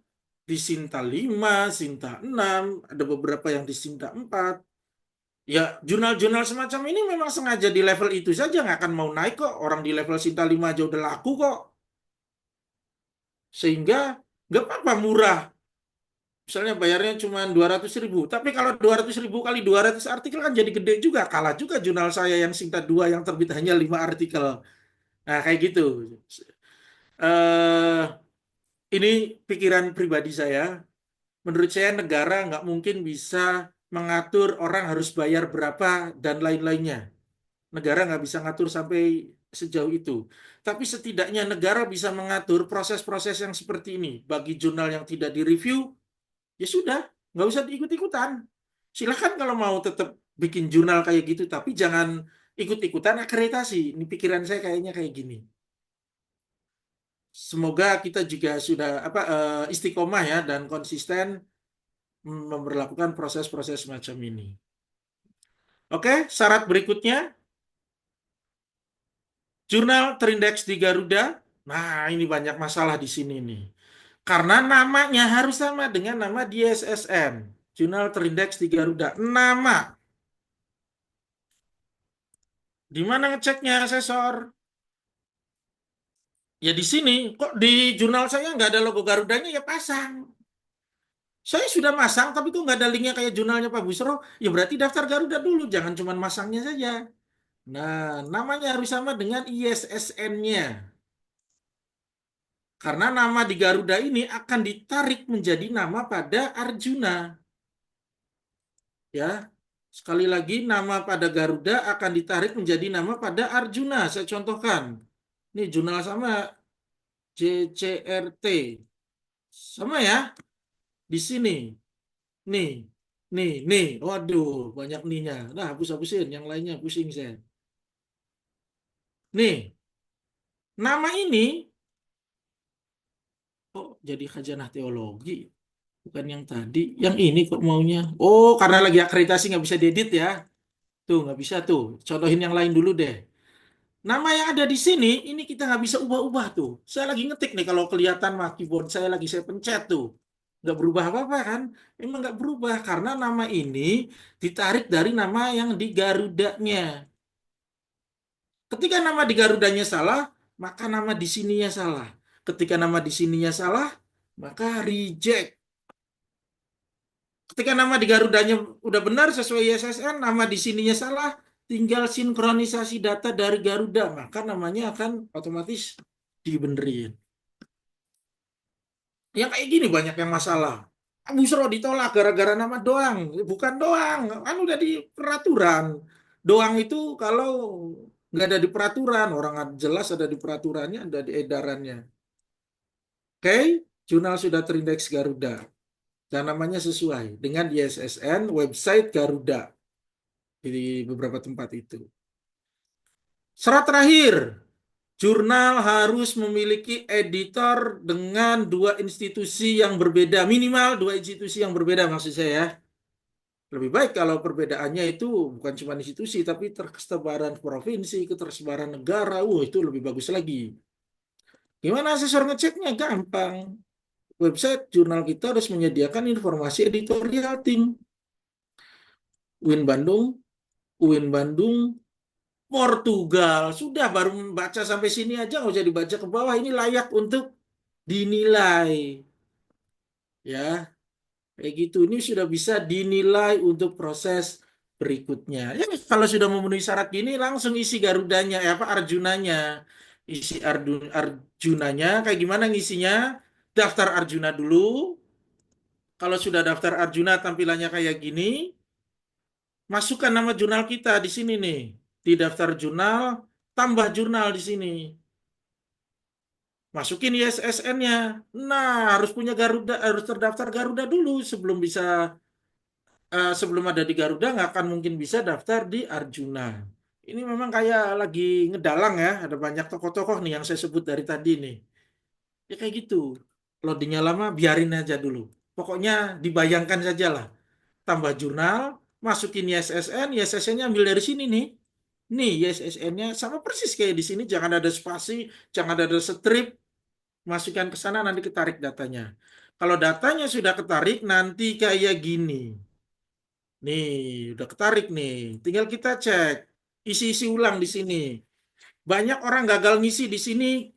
di Sinta 5, Sinta 6, ada beberapa yang di Sinta 4. Ya, jurnal-jurnal semacam ini memang sengaja di level itu saja, nggak akan mau naik kok. Orang di level Sinta 5 aja udah laku kok. Sehingga nggak apa-apa murah. Misalnya bayarnya cuma 200.000. Tapi kalau 200.000 kali 200 artikel kan jadi gede juga. Kalah juga jurnal saya yang Sinta 2 yang terbit hanya 5 artikel. Nah, kayak gitu. Eh, ini pikiran pribadi saya. Menurut saya negara nggak mungkin bisa mengatur orang harus bayar berapa dan lain-lainnya. Negara nggak bisa ngatur sampai sejauh itu. Tapi setidaknya negara bisa mengatur proses-proses yang seperti ini. Bagi jurnal yang tidak direview, ya sudah, nggak usah diikut-ikutan. Silahkan kalau mau tetap bikin jurnal kayak gitu, tapi jangan ikut-ikutan akreditasi. Ini pikiran saya kayaknya kayak gini. Semoga kita juga sudah istiqomah ya dan konsisten memperlakukan proses-proses semacam ini. Oke, syarat berikutnya, jurnal terindeks di Garuda. Nah, ini banyak masalah di sini nih. Karena namanya harus sama dengan nama di SSN. Jurnal terindeks di Garuda. Nama. Di mana ngeceknya, asesor? Ya di sini. Kok di jurnal saya nggak ada logo Garudanya, ya pasang. Saya sudah masang, tapi kok nggak ada linknya kayak jurnalnya Pak Busro? Ya berarti daftar Garuda dulu, jangan cuma masangnya saja. Nah, namanya harus sama dengan ISSN-nya. Karena nama di Garuda ini akan ditarik menjadi nama pada Arjuna. Ya, sekali lagi nama pada Garuda akan ditarik menjadi nama pada Arjuna. Saya contohkan. Ini jurnal sama JCRT. Sama ya, di sini. Nih, nih. Waduh, banyak nih-nya. Nah, hapus-hapusin. Yang lainnya pusing saya. Nih, nama ini, oh jadi Khazanah Teologi. Bukan yang tadi. Yang ini kok maunya. Oh, karena lagi akreditasi nggak bisa diedit ya. Tuh, nggak bisa tuh. Contohin yang lain dulu deh. Nama yang ada di sini, ini kita nggak bisa ubah-ubah tuh. Saya lagi ngetik nih, kalau kelihatan mah keyboard saya pencet tuh. Nggak berubah apa-apa kan? Memang nggak berubah, karena nama ini ditarik dari nama yang di Garudanya. Ketika nama di Garudanya salah, maka nama di sininya salah. Ketika nama di sininya salah, maka reject. Ketika nama di Garudanya udah benar sesuai ISSN, nama di sininya salah, tinggal sinkronisasi data dari Garuda, maka namanya akan otomatis dibenerin. Yang kayak gini banyak yang masalah. Busro ditolak gara-gara nama doang. Bukan doang, kan udah di peraturan. Doang itu kalau nggak ada di peraturan, orang jelas ada di peraturannya, ada di edarannya. Oke, jurnal sudah terindeks Garuda. Dan namanya sesuai dengan ISSN website Garuda di beberapa tempat itu. Syarat terakhir, jurnal harus memiliki editor dengan dua institusi yang berbeda, minimal dua institusi yang berbeda maksud saya ya. Lebih baik kalau perbedaannya itu bukan cuma institusi, tapi tersebaran provinsi, ketersebaran negara, itu lebih bagus lagi. Gimana asesor ngeceknya? Gampang. Website jurnal kita harus menyediakan informasi editorial tim. UIN Bandung, UIN Bandung, Portugal. Sudah, baru membaca sampai sini aja, nggak usah dibaca ke bawah. Ini layak untuk dinilai. Ya, kayak gitu. Ini sudah bisa dinilai untuk proses berikutnya. Ya, kalau sudah memenuhi syarat gini, langsung isi Garudanya, apa Arjunanya. Isi Arjunanya, kayak gimana ngisinya? Daftar Arjuna dulu. Kalau sudah daftar Arjuna, tampilannya kayak gini. Masukkan nama jurnal kita di sini nih. Di daftar jurnal, tambah jurnal di sini. Masukin ISSN-nya. Nah, harus punya Garuda, harus terdaftar Garuda dulu sebelum ada di Garuda nggak akan mungkin bisa daftar di Arjuna. Ini memang kayak lagi ngedalang ya, ada banyak tokoh-tokoh nih yang saya sebut dari tadi nih. Ya kayak gitu. Loadingnya lama, biarin aja dulu. Pokoknya dibayangkan saja lah. Tambah jurnal, masukin ISSN, ISSN-nya ambil dari sini nih. Nih, ISSN-nya sama persis kayak di sini, jangan ada spasi, jangan ada strip, masukkan ke sana nanti ketarik datanya. Kalau datanya sudah ketarik, nanti kayak gini. Nih, udah ketarik nih. Tinggal kita cek, isi-isi ulang di sini. Banyak orang gagal ngisi di sini,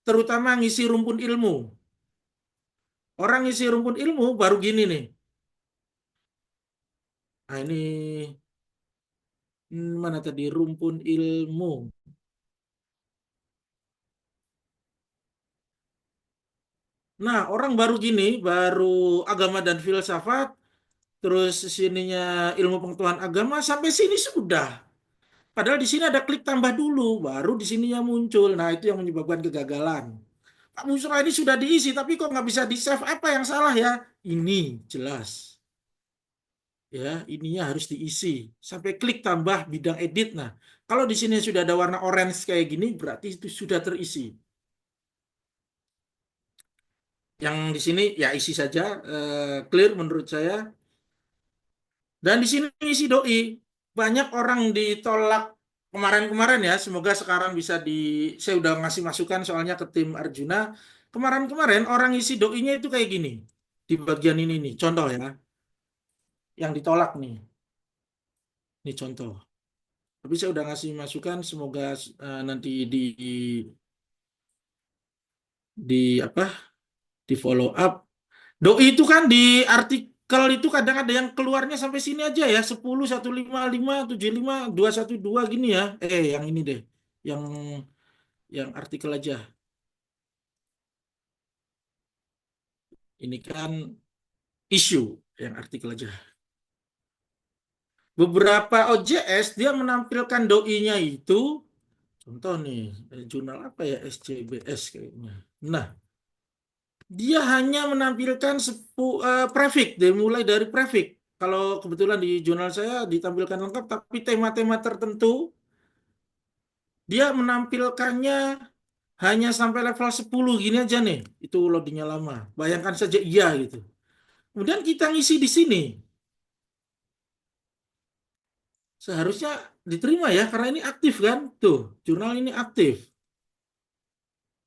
terutama ngisi rumpun ilmu. Orang ngisi rumpun ilmu baru gini nih. Nah, ini mana tadi rumpun ilmu. Nah, orang baru gini, baru agama dan filsafat, terus sininya ilmu pengetahuan agama, sampai sini sudah. Padahal di sini ada klik tambah dulu, baru di sininya muncul. Nah, itu yang menyebabkan kegagalan. Pak Musra ini sudah diisi, tapi kok nggak bisa di-save? Apa yang salah ya? Ini jelas. Ya, ininya harus diisi. Sampai klik tambah bidang edit. Nah, kalau di sini sudah ada warna orange kayak gini, berarti itu sudah terisi. Yang di sini ya isi saja, clear menurut saya. Dan di sini isi doi. Banyak orang ditolak kemarin-kemarin ya. Semoga sekarang bisa saya udah ngasih masukan soalnya ke tim Arjuna. Kemarin-kemarin orang isi doinya itu kayak gini. Di bagian ini nih, contoh ya. Yang ditolak nih. Ini contoh. Tapi saya udah ngasih masukan, semoga nanti di apa? Di follow up. Doi itu kan di artikel itu kadang ada yang keluarnya sampai sini aja ya, 10, 155, 75, 212 gini ya. Yang ini deh. Yang artikel aja. Ini kan isu yang artikel aja. Beberapa OJS dia menampilkan doi-nya itu, contoh nih, jurnal apa ya, SCBS kayaknya. Nah, dia hanya menampilkan prefix, dia mulai dari prefix. Kalau kebetulan di jurnal saya ditampilkan lengkap, tapi tema-tema tertentu dia menampilkannya hanya sampai level 10 gini aja nih. Itu loadingnya lama. Bayangkan saja iya gitu. Kemudian kita ngisi di sini. Seharusnya diterima ya, karena ini aktif kan. Tuh, jurnal ini aktif.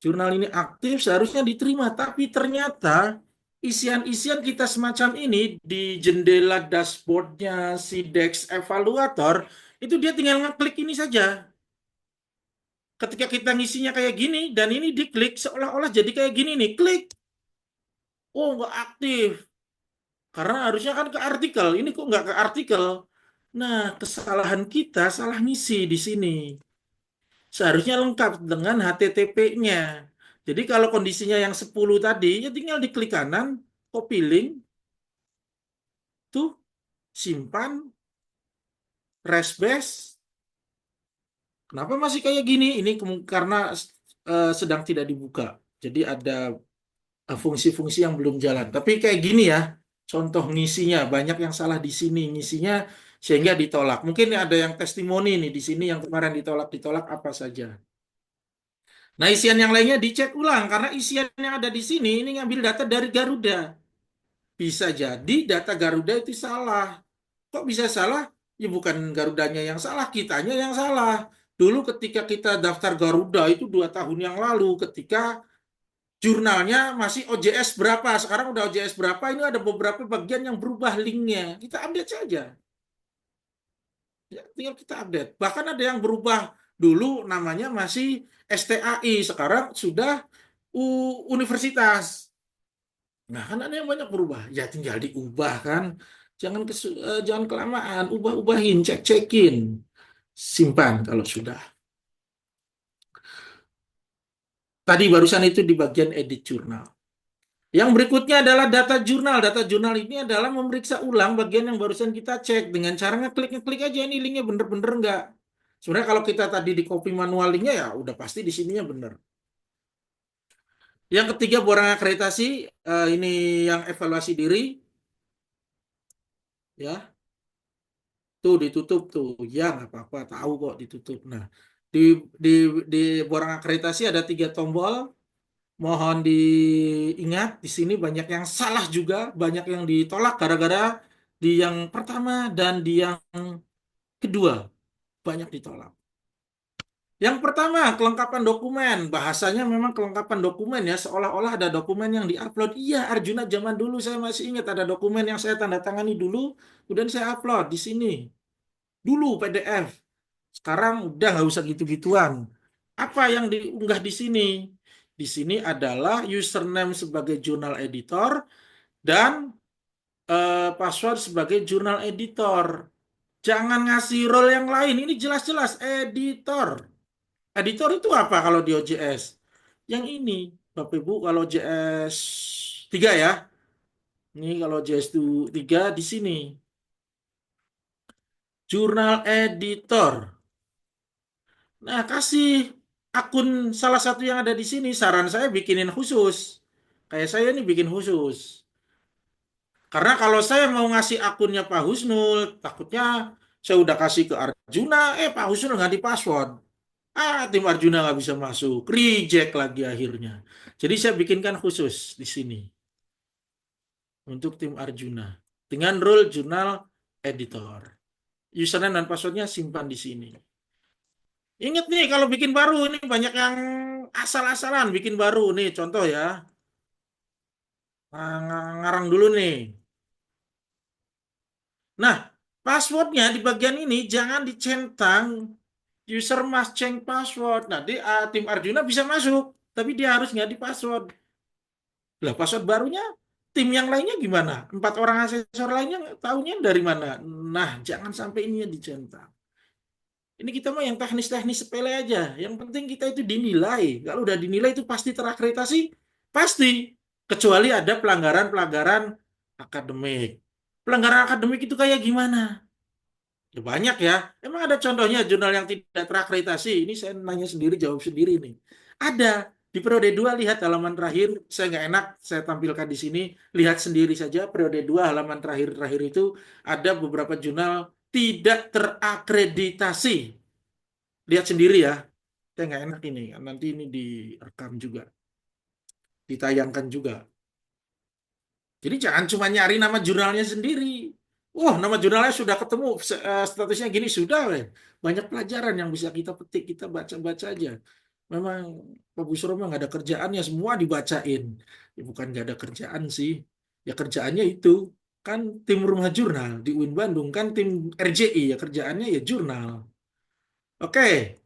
Jurnal ini aktif, seharusnya diterima. Tapi ternyata isian-isian kita semacam ini di jendela dashboardnya si Dex Evaluator, itu dia tinggal ngeklik ini saja. Ketika kita ngisinya kayak gini, dan ini diklik, seolah-olah jadi kayak gini nih, klik. Oh, nggak aktif. Karena harusnya kan ke artikel, ini kok nggak ke artikel. Nah, kesalahan kita salah ngisi di sini. Seharusnya lengkap dengan HTTP-nya. Jadi kalau kondisinya yang 10 tadi, ya tinggal diklik kanan, copy link, tuh, simpan, resbase. Kenapa masih kayak gini? Ini karena sedang tidak dibuka. Jadi ada fungsi-fungsi yang belum jalan. Tapi kayak gini ya, contoh ngisinya. Banyak yang salah di sini ngisinya sehingga ditolak. Mungkin ada yang testimoni nih di sini yang kemarin ditolak apa saja. Nah, isian yang lainnya dicek ulang karena isian yang ada di sini ini ngambil data dari Garuda. Bisa jadi data Garuda itu salah. Kok bisa salah? Ya bukan Garudanya yang salah, kitanya yang salah. Dulu ketika kita daftar Garuda itu 2 tahun yang lalu, ketika jurnalnya masih OJS berapa, sekarang udah OJS berapa, ini ada beberapa bagian yang berubah linknya. Kita update saja. Ya, tinggal kita update. Bahkan ada yang berubah, dulu namanya masih STAI, sekarang sudah universitas. Nah, kan ada yang banyak berubah. Ya tinggal diubah kan. Jangan kelamaan, ubah-ubahin, cek-cekin. Simpan kalau sudah. Tadi barusan itu di bagian edit jurnal. Yang berikutnya adalah data jurnal. Data jurnal ini adalah memeriksa ulang bagian yang barusan kita cek dengan cara ngeklik aja ini linknya bener-bener enggak. Sebenarnya kalau kita tadi di copy manual linknya ya udah pasti di sininya bener. Yang ketiga borang akreditasi, ini yang evaluasi diri, ya. Tuh ditutup tuh, ya nggak apa-apa, tahu kok ditutup. Nah, di di di borang akreditasi ada 3 tombol. Mohon diingat di sini banyak yang salah juga, banyak yang ditolak gara-gara di yang pertama dan di yang kedua banyak ditolak. Yang pertama, kelengkapan dokumen. Bahasanya memang kelengkapan dokumen ya, seolah-olah ada dokumen yang diupload. Iya, Arjuna zaman dulu saya masih ingat ada dokumen yang saya tanda tangani dulu, kemudian saya upload di sini. Dulu PDF. Sekarang udah nggak usah gitu-gituan. Apa yang diunggah di sini? Di sini adalah username sebagai jurnal editor dan password sebagai jurnal editor. Jangan ngasih role yang lain. Ini jelas-jelas editor. Editor itu apa kalau di OJS? Yang ini, Bapak Ibu, kalau JS 3 ya. Ini kalau JS 3 di sini. Jurnal editor. Nah, kasih akun salah satu yang ada di sini. Saran saya bikinin khusus. Kayak saya ini bikin khusus. Karena kalau saya mau ngasih akunnya Pak Husnul, takutnya saya udah kasih ke Arjuna, Pak Husnul nggak di password. Tim Arjuna nggak bisa masuk. Reject lagi akhirnya. Jadi saya bikinkan khusus di sini. Untuk tim Arjuna. Dengan role jurnal editor. Username dan passwordnya simpan di sini. Ingat nih kalau bikin baru ini banyak yang asal-asalan bikin baru nih contoh ya. Ngarang dulu nih. Nah, Passwordnya di bagian ini jangan dicentang. User must change password. Nah, tim Arjuna bisa masuk, tapi dia harus ganti password. Lah, password barunya tim yang lainnya gimana? 4 orang asesor lainnya tahunya dari mana? Nah, jangan sampai ini yang dicentang. Ini kita mah yang teknis-teknis sepele aja. Yang penting kita itu dinilai. Kalau udah dinilai itu pasti terakreditasi, pasti. Kecuali ada pelanggaran-pelanggaran akademik. Pelanggaran akademik itu kayak gimana? Ya banyak ya. Emang ada contohnya jurnal yang tidak terakreditasi? Ini saya nanya sendiri, jawab sendiri nih. Ada. Di periode 2 lihat halaman terakhir. Saya nggak enak, saya tampilkan di sini. Lihat sendiri saja periode 2 halaman terakhir-terakhir itu ada beberapa jurnal tidak terakreditasi. Lihat sendiri ya. Saya nggak enak ini. Nanti ini direkam juga. Ditayangkan juga. Jadi jangan cuma nyari nama jurnalnya sendiri. Wah, nama jurnalnya sudah ketemu, statusnya gini sudah, weh. Banyak pelajaran yang bisa kita petik, kita baca-baca aja. Memang Pak Busro mah nggak ada kerjaannya, semua dibacain. Ya, bukan nggak ada kerjaan sih, ya kerjaannya itu kan tim rumah jurnal di UIN Bandung kan tim RJI ya kerjaannya ya jurnal. Oke,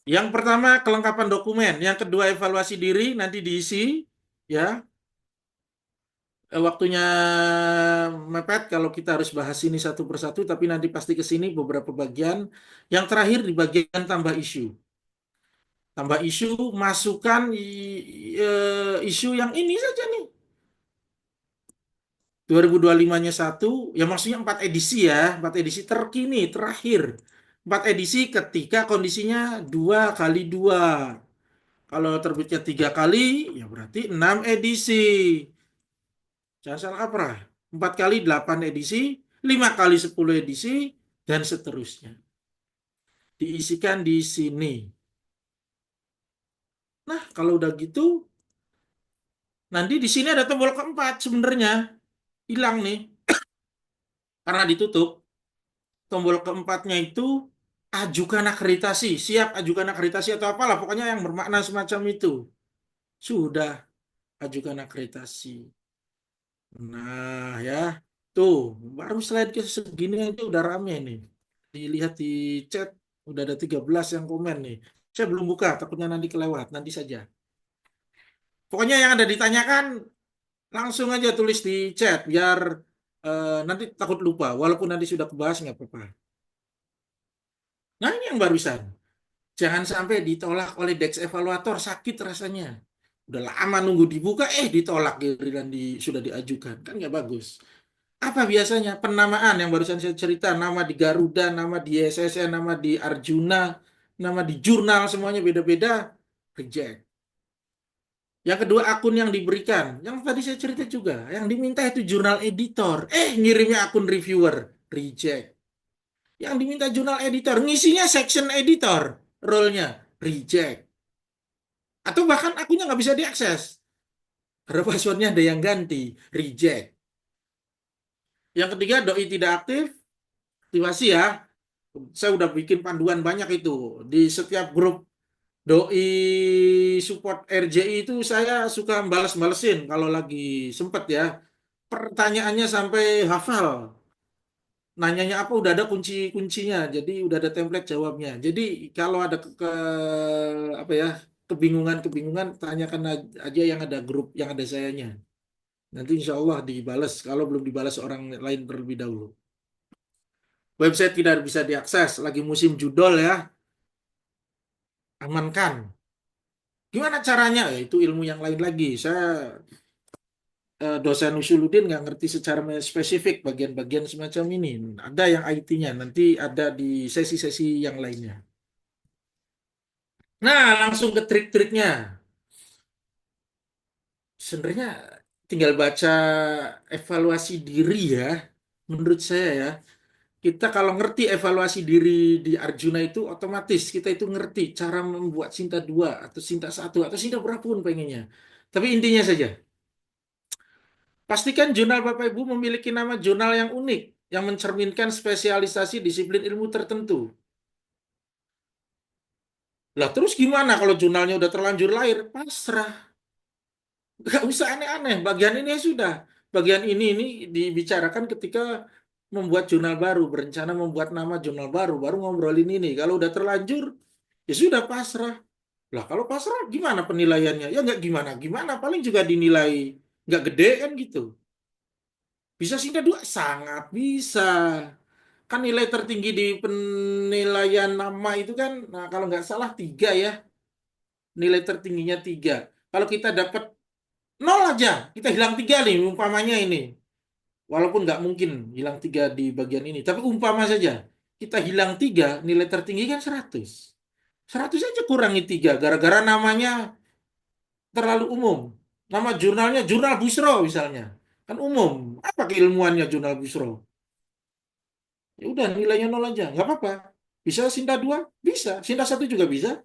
yang pertama kelengkapan dokumen, yang kedua evaluasi diri nanti diisi ya. Waktunya mepet kalau kita harus bahas ini satu persatu, tapi nanti pasti ke sini beberapa bagian. Yang terakhir di bagian tambah isu. Tambah isu, masukkan isu yang ini saja nih. 2025-nya satu, ya maksudnya 4 edisi ya, 4 edisi terkini, terakhir. 4 edisi ketika kondisinya 2 kali 2. Kalau terbitnya 3 kali, ya berarti 6 edisi. Jangan salah kaprah. 4 kali 8 edisi, 5 kali 10 edisi, dan seterusnya. Diisikan di sini. Nah, kalau udah gitu, nanti di sini ada tombol keempat sebenarnya. Hilang nih. Karena ditutup. Tombol keempatnya itu ajukan akreditasi. Siap ajukan akreditasi atau apalah. Pokoknya yang bermakna semacam itu. Sudah ajukan akreditasi. Nah, ya. Tuh, baru slide ke segini aja udah rame nih. Dilihat di chat, udah ada 13 yang komen nih. Saya belum buka, takutnya nanti kelewat. Nanti saja. Pokoknya yang ada ditanyakan, langsung aja tulis di chat. Biar nanti takut lupa. Walaupun nanti sudah kebahas, nggak apa-apa. Nah, ini yang barusan. Jangan sampai ditolak oleh Dex Evaluator. Sakit rasanya. Udah lama nunggu dibuka, ditolak giliran sudah diajukan. Kan nggak bagus. Apa biasanya? Penamaan yang barusan saya cerita. Nama di Garuda, nama di SSN, nama di Arjuna, nama di jurnal, semuanya beda-beda. Reject. Yang kedua, akun yang diberikan. Yang tadi saya cerita juga. Yang diminta itu jurnal editor. Ngirimnya akun reviewer. Reject. Yang diminta jurnal editor. Ngisinya section editor. Role-nya. Reject. Atau bahkan akunnya nggak bisa diakses. Karena passwordnya ada yang ganti. Reject. Yang ketiga, doi tidak aktif. Aktivasi ya. Saya udah bikin panduan banyak itu. Di setiap grup doi support RJI itu saya suka balas-balesin kalau lagi sempet ya. Pertanyaannya sampai hafal. Nanyanya apa udah ada kunci-kuncinya. Jadi udah ada template jawabnya. Jadi kalau ada apa ya, kebingungan-kebingungan tanyakan aja yang ada grup yang ada sayanya. Nanti insya Allah dibalas kalau belum dibalas orang lain terlebih dahulu. Website tidak bisa diakses, lagi musim judol ya. Amankan. Gimana caranya? Itu ilmu yang lain lagi. Saya dosen Usuluddin nggak ngerti secara spesifik bagian-bagian semacam ini. Ada yang IT-nya, nanti ada di sesi-sesi yang lainnya. Nah, langsung ke trik-triknya. Sebenarnya tinggal baca evaluasi diri ya. Menurut saya ya, kita kalau ngerti evaluasi diri di Arjuna itu otomatis kita itu ngerti cara membuat Sinta 2 atau Sinta 1 atau Sinta berapapun pengennya. Tapi intinya saja, pastikan jurnal Bapak Ibu memiliki nama jurnal yang unik, yang mencerminkan spesialisasi disiplin ilmu tertentu. Lah terus gimana kalau jurnalnya udah terlanjur lahir? Pasrah. Nggak usah aneh-aneh. Bagian ini ya sudah. Bagian ini dibicarakan ketika membuat jurnal baru, berencana membuat nama jurnal baru, baru ngobrolin ini. Kalau udah terlanjur, ya sudah pasrah. Lah kalau pasrah gimana penilaiannya? Ya nggak gimana-gimana, paling juga dinilai nggak gede kan gitu. Bisa Sinda 2? Sangat bisa. Kan nilai tertinggi di penilaian nama itu kan, nah kalau nggak salah 3 ya. Nilai tertingginya 3. Kalau kita dapat 0 aja, kita hilang 3 nih umpamanya ini. Walaupun nggak mungkin hilang 3 di bagian ini. Tapi umpama saja, kita hilang 3, nilai tertinggi kan 100. 100 aja kurangi 3, gara-gara namanya terlalu umum. Nama jurnalnya Jurnal Busro misalnya. Kan umum. Apa keilmuannya Jurnal Busro? Ya udah nilainya 0 aja, nggak apa-apa. Bisa Sinda 2? Bisa. Sinda 1 juga bisa.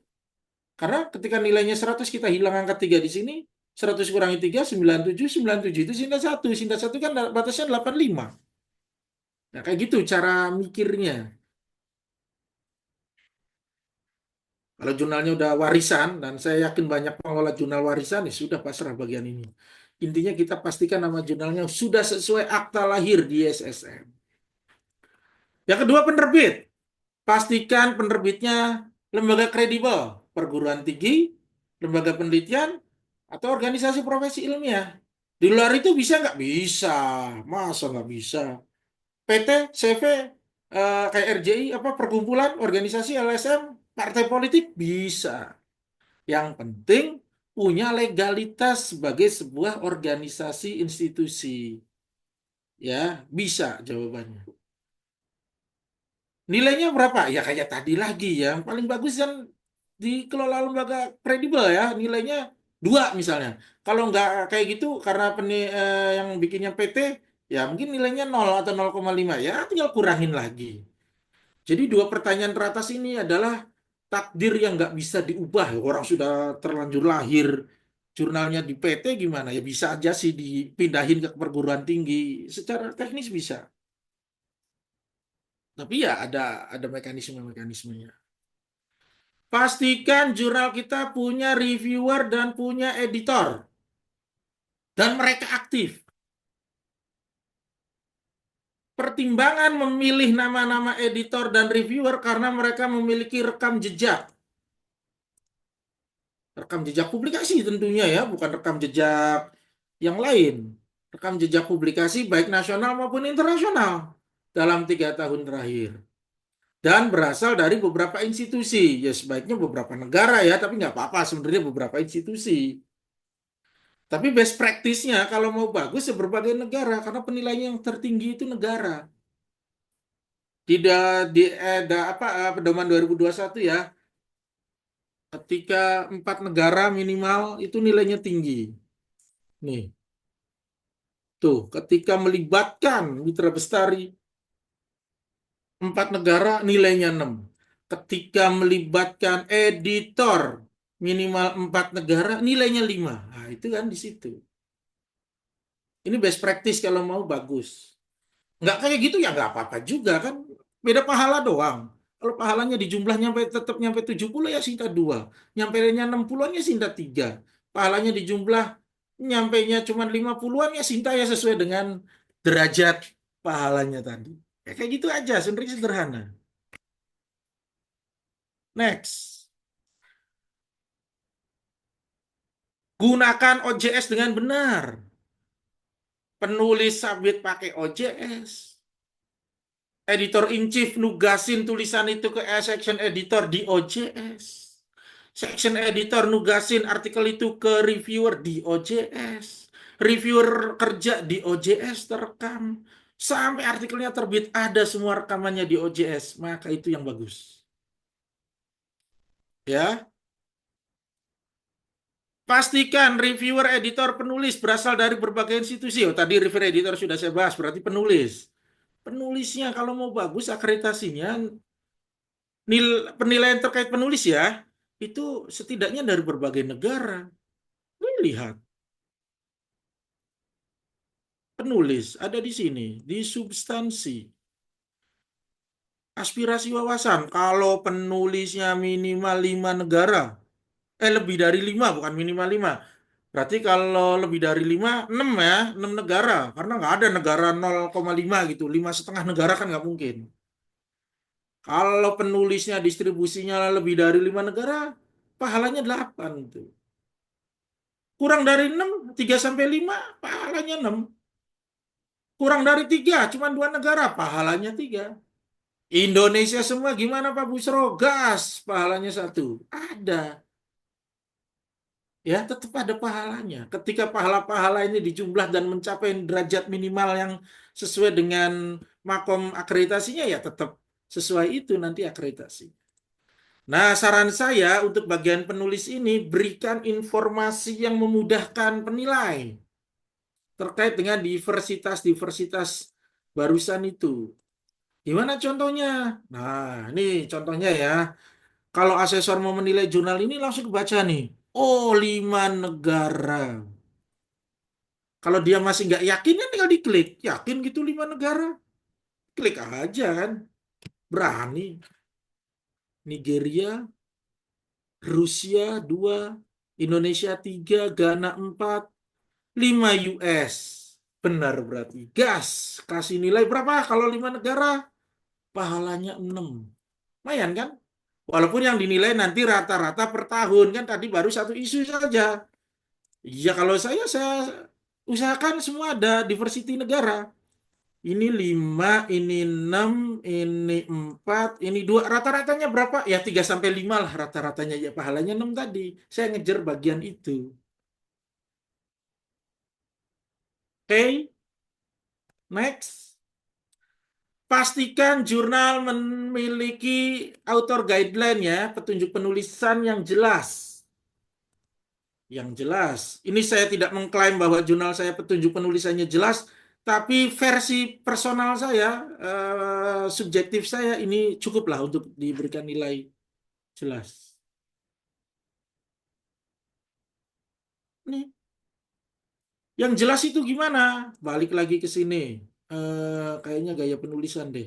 Karena ketika nilainya 100 kita hilang angka 3 di sini, 100 kurangi 3, 97, 97 itu Sinda 1. Sinda 1 kan batasnya 85. Nah, kayak gitu cara mikirnya. Kalau jurnalnya udah warisan, dan saya yakin banyak pengelola jurnal warisan, ya sudah pasrah bagian ini. Intinya kita pastikan nama jurnalnya sudah sesuai akta lahir di SSN. Yang kedua, penerbit. Pastikan penerbitnya lembaga kredibel, perguruan tinggi, lembaga penelitian, atau organisasi profesi ilmiah. Di luar itu bisa nggak? Bisa. Masa nggak bisa? PT, CV, kayak RJI, apa perkumpulan, organisasi, LSM, partai politik, bisa. Yang penting punya legalitas sebagai sebuah organisasi institusi. Ya, bisa jawabannya. Nilainya berapa? Ya kayak tadi lagi ya. Yang paling bagus yang dikelola lembaga kredibel ya. Nilainya 2 misalnya. Kalau nggak kayak gitu karena yang bikinnya PT, ya mungkin nilainya 0 atau 0,5. Ya tinggal kurangin lagi. Jadi 2 pertanyaan teratas ini adalah takdir yang nggak bisa diubah. Orang sudah terlanjur lahir. Jurnalnya di PT gimana? Ya bisa aja sih dipindahin ke perguruan tinggi. Secara teknis bisa. Tapi ya ada mekanisme-mekanismenya. Pastikan jurnal kita punya reviewer dan punya editor. Dan mereka aktif. Pertimbangan memilih nama-nama editor dan reviewer karena mereka memiliki rekam jejak. Rekam jejak publikasi tentunya ya, bukan rekam jejak yang lain. Rekam jejak publikasi baik nasional maupun internasional dalam 3 tahun terakhir. Dan berasal dari beberapa institusi. Ya sebaiknya beberapa negara ya, tapi nggak apa-apa sebenarnya beberapa institusi. Tapi best practice-nya kalau mau bagus ya berbagai negara, karena penilaian yang tertinggi itu negara. Tidak di pedoman 2021 ya, ketika 4 negara minimal itu nilainya tinggi. Nih, tuh ketika melibatkan mitra bestari 4 negara nilainya 6. Ketika melibatkan editor minimal 4 negara nilainya 5. Nah, itu kan di situ. Ini best practice kalau mau bagus. Nggak kayak gitu ya nggak apa-apa juga kan. Beda pahala doang. Kalau pahalanya di jumlah tetap nyampe 70 ya Sinta 2. Nyampainya 60-an ya Sinta 3. Pahalanya di jumlah nyampainya cuma 50-an ya Sinta ya sesuai dengan derajat pahalanya tadi. Ya, kayak gitu aja, sebenarnya sederhana. Next. Gunakan OJS dengan benar. Penulis submit pakai OJS. Editor in chief nugasin tulisan itu ke section editor di OJS. Section editor nugasin artikel itu ke reviewer di OJS. Reviewer kerja di OJS terekam. Sampai artikelnya terbit ada semua rekamannya di OJS. Maka itu yang bagus. Ya. Pastikan reviewer, editor, penulis berasal dari berbagai institusi. Oh, tadi reviewer, editor sudah saya bahas, berarti penulis. Penulisnya kalau mau bagus akreditasinya, penilaian terkait penulis ya, itu setidaknya dari berbagai negara. Ini lihat. Penulis ada di sini, di substansi. Aspirasi wawasan, kalau penulisnya minimal 5 negara, lebih dari 5, bukan minimal 5. Berarti kalau lebih dari 5, 6 ya, 6 negara. Karena nggak ada negara 0,5 gitu. 5,5 negara kan nggak mungkin. Kalau penulisnya distribusinya lebih dari 5 negara, pahalanya 8 tuh. Kurang dari 6, 3 sampai 5, pahalanya 6. Kurang dari 3, cuma 2 negara, pahalanya 3. Indonesia semua gimana Pak Busro? Gas, pahalanya 1. Ada. Ya, tetap ada pahalanya. Ketika pahala-pahala ini dijumlah dan mencapai derajat minimal yang sesuai dengan makom akreditasinya, ya tetap sesuai itu nanti akreditasi. Nah, saran saya untuk bagian penulis ini, berikan informasi yang memudahkan penilai terkait dengan diversitas-diversitas barusan itu. Gimana contohnya? Nah, ini contohnya ya. Kalau asesor mau menilai jurnal ini langsung baca nih. Oh, 5 negara. Kalau dia masih nggak yakin, ya tinggal diklik. Yakin gitu 5 negara? Klik aja kan. Berani. Nigeria, Rusia 2, Indonesia 3, Ghana 4, 5 US. Benar berarti. Gas. Kasih nilai berapa kalau 5 negara? Pahalanya 6. Lumayan kan? Walaupun yang dinilai nanti rata-rata per tahun. Kan tadi baru satu isu saja. Ya kalau saya usahakan semua ada diversity negara. Ini 5, ini 6, ini 4, ini 2. Rata-ratanya berapa? Ya 3 sampai 5 lah rata-ratanya. Ya pahalanya 6 tadi. Saya ngejar bagian itu. Oke, next. Pastikan jurnal memiliki author guideline ya, petunjuk penulisan yang jelas. Yang jelas. Ini saya tidak mengklaim bahwa jurnal saya petunjuk penulisannya jelas, tapi versi personal saya, subjektif saya, ini cukuplah untuk diberikan nilai jelas. Nih, yang jelas itu gimana? Balik lagi ke sini. Kayaknya gaya penulisan deh.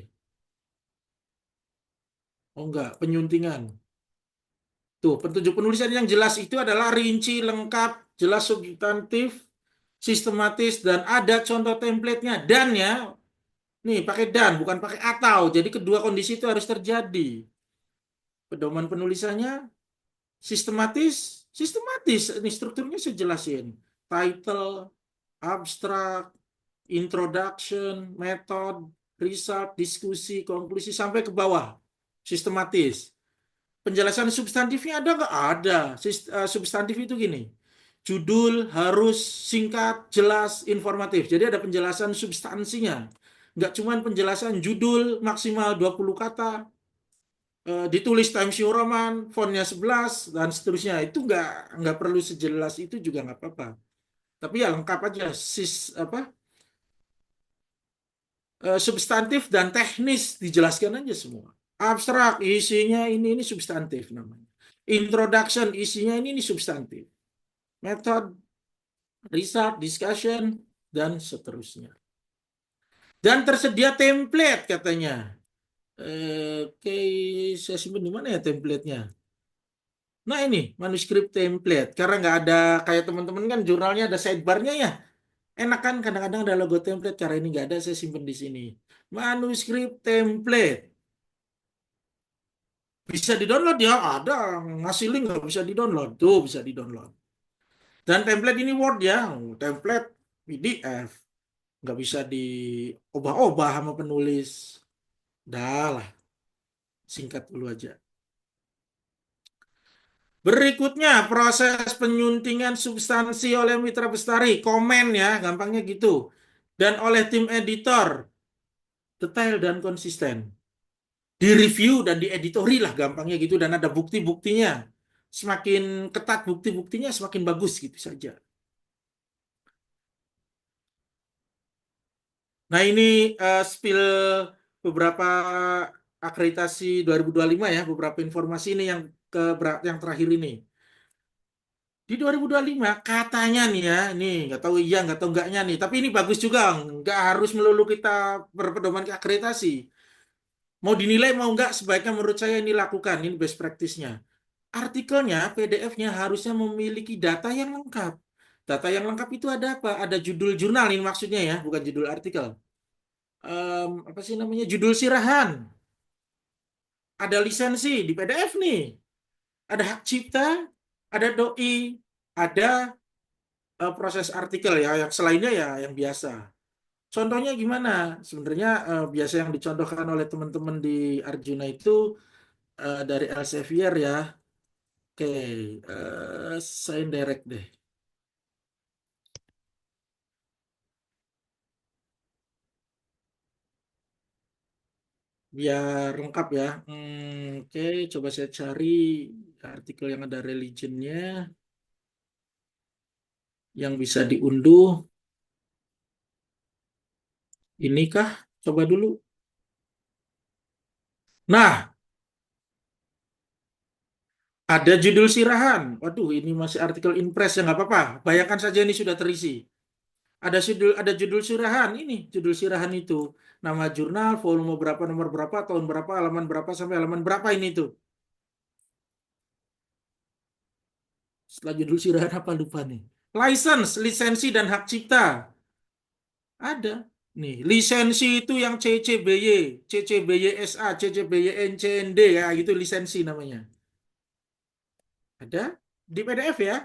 Oh enggak, penyuntingan. Tuh, petunjuk penulisan yang jelas itu adalah rinci, lengkap, jelas substantif, sistematis, dan ada contoh template-nya. Dan ya, nih pakai dan, bukan pakai atau. Jadi kedua kondisi itu harus terjadi. Pedoman penulisannya sistematis, sistematis. Ini strukturnya saya jelasin. Title, abstrak, introduction, method, result, diskusi, konklusi, sampai ke bawah. Sistematis. Penjelasan substantifnya ada nggak? Ada. Substantif itu gini. Judul harus singkat, jelas, informatif. Jadi ada penjelasan substansinya. Nggak cuma penjelasan judul maksimal 20 kata, ditulis Times New Roman, fontnya 11, dan seterusnya. Itu nggak perlu sejelas itu juga nggak apa-apa. Tapi ya lengkap aja. Substantif dan teknis dijelaskan aja semua. Abstrak isinya ini substantif namanya. Introduction isinya ini substantif. Method, result, discussion, dan seterusnya. Dan tersedia template katanya. Oke, saya simpan di mana ya template-nya? Nah ini manuskrip template. Karena nggak ada kayak teman-teman kan jurnalnya ada sidebar-nya ya. Enak kan kadang-kadang ada logo template. Cara ini nggak ada, saya simpan di sini. Manuskrip template. Bisa di-download ya, ada. Ngasih link nggak bisa di-download. Tuh bisa di-download. Dan template ini Word ya. Template PDF. Nggak bisa diubah-ubah sama penulis. Dah lah. Singkat dulu aja. Berikutnya, proses penyuntingan substansi oleh Mitra Bestari. Komen ya, gampangnya gitu. Dan oleh tim editor. Detail dan konsisten. Direview dan dieditori lah gampangnya gitu. Dan ada bukti-buktinya. Semakin ketat bukti-buktinya, semakin bagus gitu saja. Nah ini spill beberapa akreditasi 2025 ya. Beberapa informasi ini yang terakhir ini. Di 2025 katanya nih ya, nih nggak tahu iya nggak tahu enggaknya nih, tapi ini bagus juga, nggak harus melulu kita berpedoman ke akreditasi. Mau dinilai mau nggak, sebaiknya menurut saya ini lakukan, ini best practice-nya. Artikelnya, PDF-nya harusnya memiliki data yang lengkap. Data yang lengkap itu ada apa? Ada judul jurnal ini maksudnya ya, bukan judul artikel. Apa sih namanya? Judul sirahan. Ada lisensi di PDF nih. Ada hak cipta, ada doi, ada proses artikel ya. Yang selainnya ya yang biasa. Contohnya gimana? Sebenarnya biasa yang dicontohkan oleh teman-teman di Arjuna itu dari Elsevier ya. Oke, saya direct deh. Biar lengkap ya. Oke, coba saya cari artikel yang ada religionnya, yang bisa diunduh. Inikah? Coba dulu. Nah, ada judul sirahan. Waduh, ini masih artikel Impress ya nggak apa-apa. Bayangkan saja ini sudah terisi. Ada judul sirahan. Ini judul sirahan itu. Nama jurnal, volume berapa, nomor berapa, tahun berapa, halaman berapa sampai halaman berapa ini tuh. Setelah judul sirahan apa lupa nih. License, lisensi dan hak cipta. Ada. Nih, lisensi itu yang CCBY, CCBYSA, CCBYNCND ya, gitu lisensi namanya. Ada di PDF ya,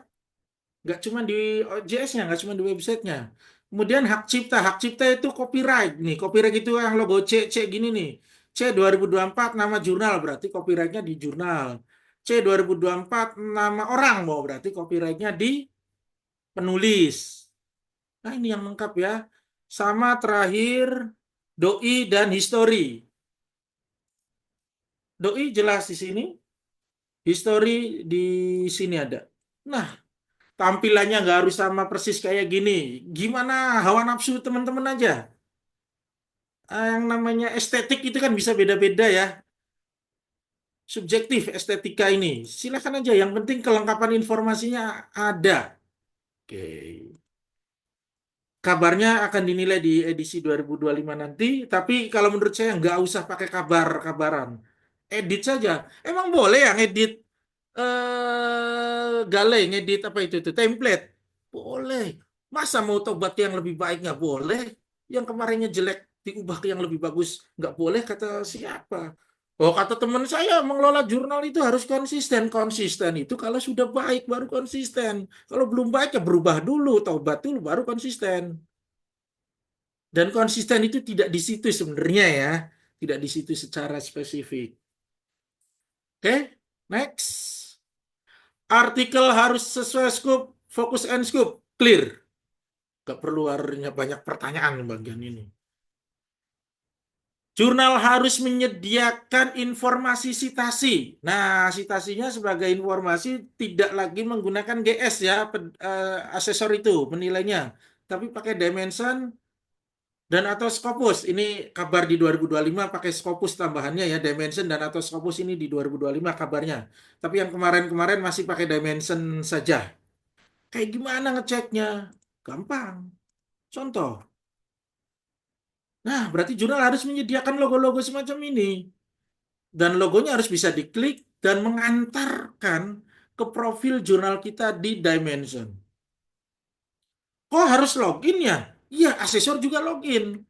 nggak cuma di OJS-nya, nggak cuma di websitenya. Kemudian hak cipta itu copyright. Nih, copyright itu yang logo C, C gini nih. C 2024 nama jurnal, berarti copyrightnya di jurnal. C 2024 nama orang, mau berarti copyrightnya di penulis. Nah, ini yang lengkap ya. Sama terakhir, doi dan history. Doi jelas di sini, history di sini ada. Nah, tampilannya nggak harus sama persis kayak gini. Gimana hawa nafsu teman-teman aja. Yang namanya estetik itu kan bisa beda-beda ya. Subjektif estetika ini. Silakan aja, yang penting kelengkapan informasinya ada. Oke. Kabarnya akan dinilai di edisi 2025 nanti, tapi kalau menurut saya nggak usah pakai kabar-kabaran. Edit saja. Emang boleh ya ngedit Gale, ngedit apa itu template? Boleh. Masa mau tobat yang lebih baik nggak boleh? Yang kemarinnya jelek diubah ke yang lebih bagus nggak boleh kata siapa? Oh, kata teman saya mengelola jurnal itu harus konsisten. Konsisten itu kalau sudah baik baru konsisten. Kalau belum baik ya berubah dulu, taubat dulu baru konsisten. Dan konsisten itu tidak di situ sebenarnya ya. Tidak di situ secara spesifik. Oke, next. Artikel harus sesuai scope, fokus and scope, clear. Gak perlu harusnya banyak pertanyaan di bagian ini. Jurnal harus menyediakan informasi sitasi. Nah, sitasinya sebagai informasi tidak lagi menggunakan GS ya, asesor itu menilainya. Tapi pakai dimension dan atau Scopus. Ini kabar di 2025 pakai Scopus tambahannya ya, dimension dan atau Scopus ini di 2025 kabarnya. Tapi yang kemarin-kemarin masih pakai dimension saja. Kayak gimana ngeceknya? Gampang. Contoh. Nah, berarti jurnal harus menyediakan logo-logo semacam ini. Dan logonya harus bisa diklik dan mengantarkan ke profil jurnal kita di Dimension. Kok harus login ya? Iya, asesor juga login.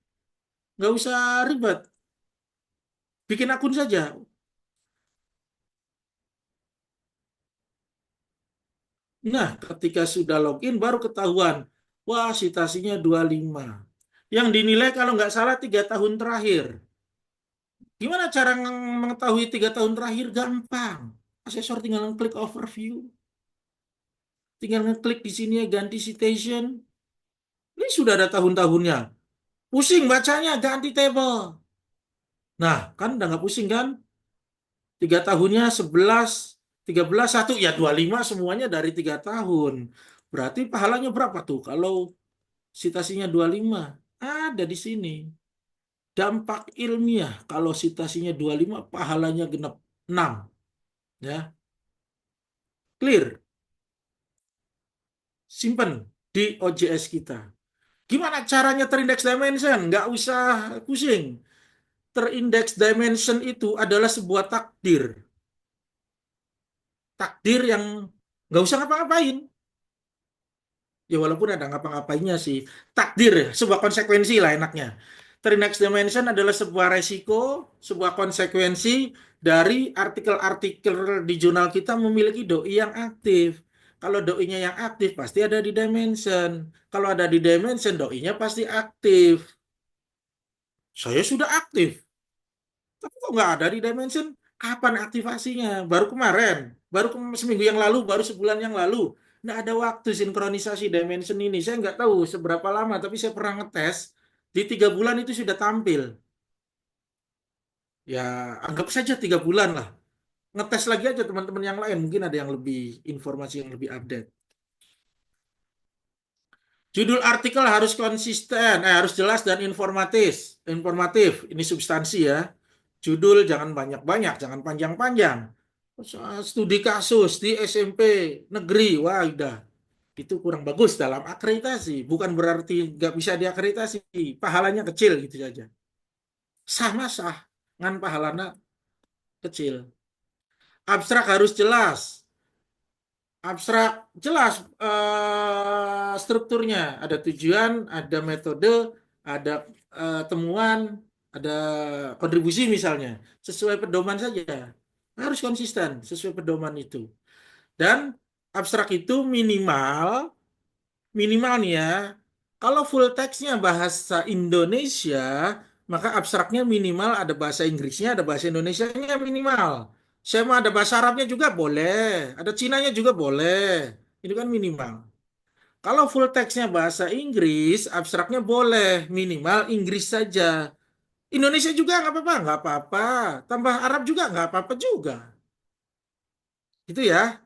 Nggak usah ribet. Bikin akun saja. Nah, ketika sudah login baru ketahuan. Wah, citasinya 25. Yang dinilai kalau nggak salah 3 tahun terakhir. Gimana cara mengetahui 3 tahun terakhir? Gampang. Asesor tinggal klik overview. Tinggal ngeklik di sini ya, ganti citation. Ini sudah ada tahun-tahunnya. Pusing bacanya, ganti table. Nah, kan udah nggak pusing kan? 3 tahunnya 11, 13, 1, ya 25 semuanya dari 3 tahun. Berarti pahalanya berapa tuh kalau citasinya 25? Ada di sini. Dampak ilmiah kalau citasinya 25 pahalanya genap 6. Ya. Clear. Simpen di OJS kita. Gimana caranya terindeks dimension? Nggak usah pusing. Terindeks dimension itu adalah sebuah takdir. Takdir yang nggak usah ngapa-ngapain. Ya walaupun ada ngapa-ngapainnya sih. Takdir ya, sebuah konsekuensi lah enaknya. 3 next dimension adalah sebuah resiko, sebuah konsekuensi dari artikel-artikel di jurnal kita memiliki doi yang aktif. Kalau doinya yang aktif pasti ada di dimension. Kalau ada di dimension, doinya pasti aktif. Saya sudah aktif, tapi kok nggak ada di dimension? Kapan aktivasinya? Baru kemarin, seminggu yang lalu, baru sebulan yang lalu. Nggak ada waktu sinkronisasi dimension ini. Saya nggak tahu seberapa lama, tapi saya pernah ngetes. Di 3 bulan itu sudah tampil. Ya, anggap saja 3 bulan lah. Ngetes lagi aja teman-teman yang lain. Mungkin ada yang lebih informasi yang lebih update. Judul artikel harus konsisten, harus jelas dan informatif. Informatif, ini substansi ya. Judul jangan banyak-banyak, jangan panjang-panjang. Studi kasus di SMP negeri, wah udah. Itu kurang bagus dalam akreditasi. Bukan berarti nggak bisa diakreditasi. Pahalanya kecil gitu saja. Sama sah, ngan pahalanya kecil. Abstrak harus jelas. Abstrak jelas strukturnya, ada tujuan, ada metode, ada temuan, ada kontribusi misalnya, sesuai pedoman saja, harus konsisten sesuai pedoman itu. Dan abstrak itu minimal nih ya, kalau full text-nya bahasa Indonesia, maka abstraknya minimal ada bahasa Inggrisnya, ada bahasa Indonesianya minimal. Saya mau ada bahasa Arabnya juga boleh, ada Cinanya juga boleh. Ini kan minimal. Kalau full text-nya bahasa Inggris, abstraknya boleh, minimal Inggris saja. Indonesia juga nggak apa-apa. Tambah Arab juga nggak apa-apa juga. Itu ya.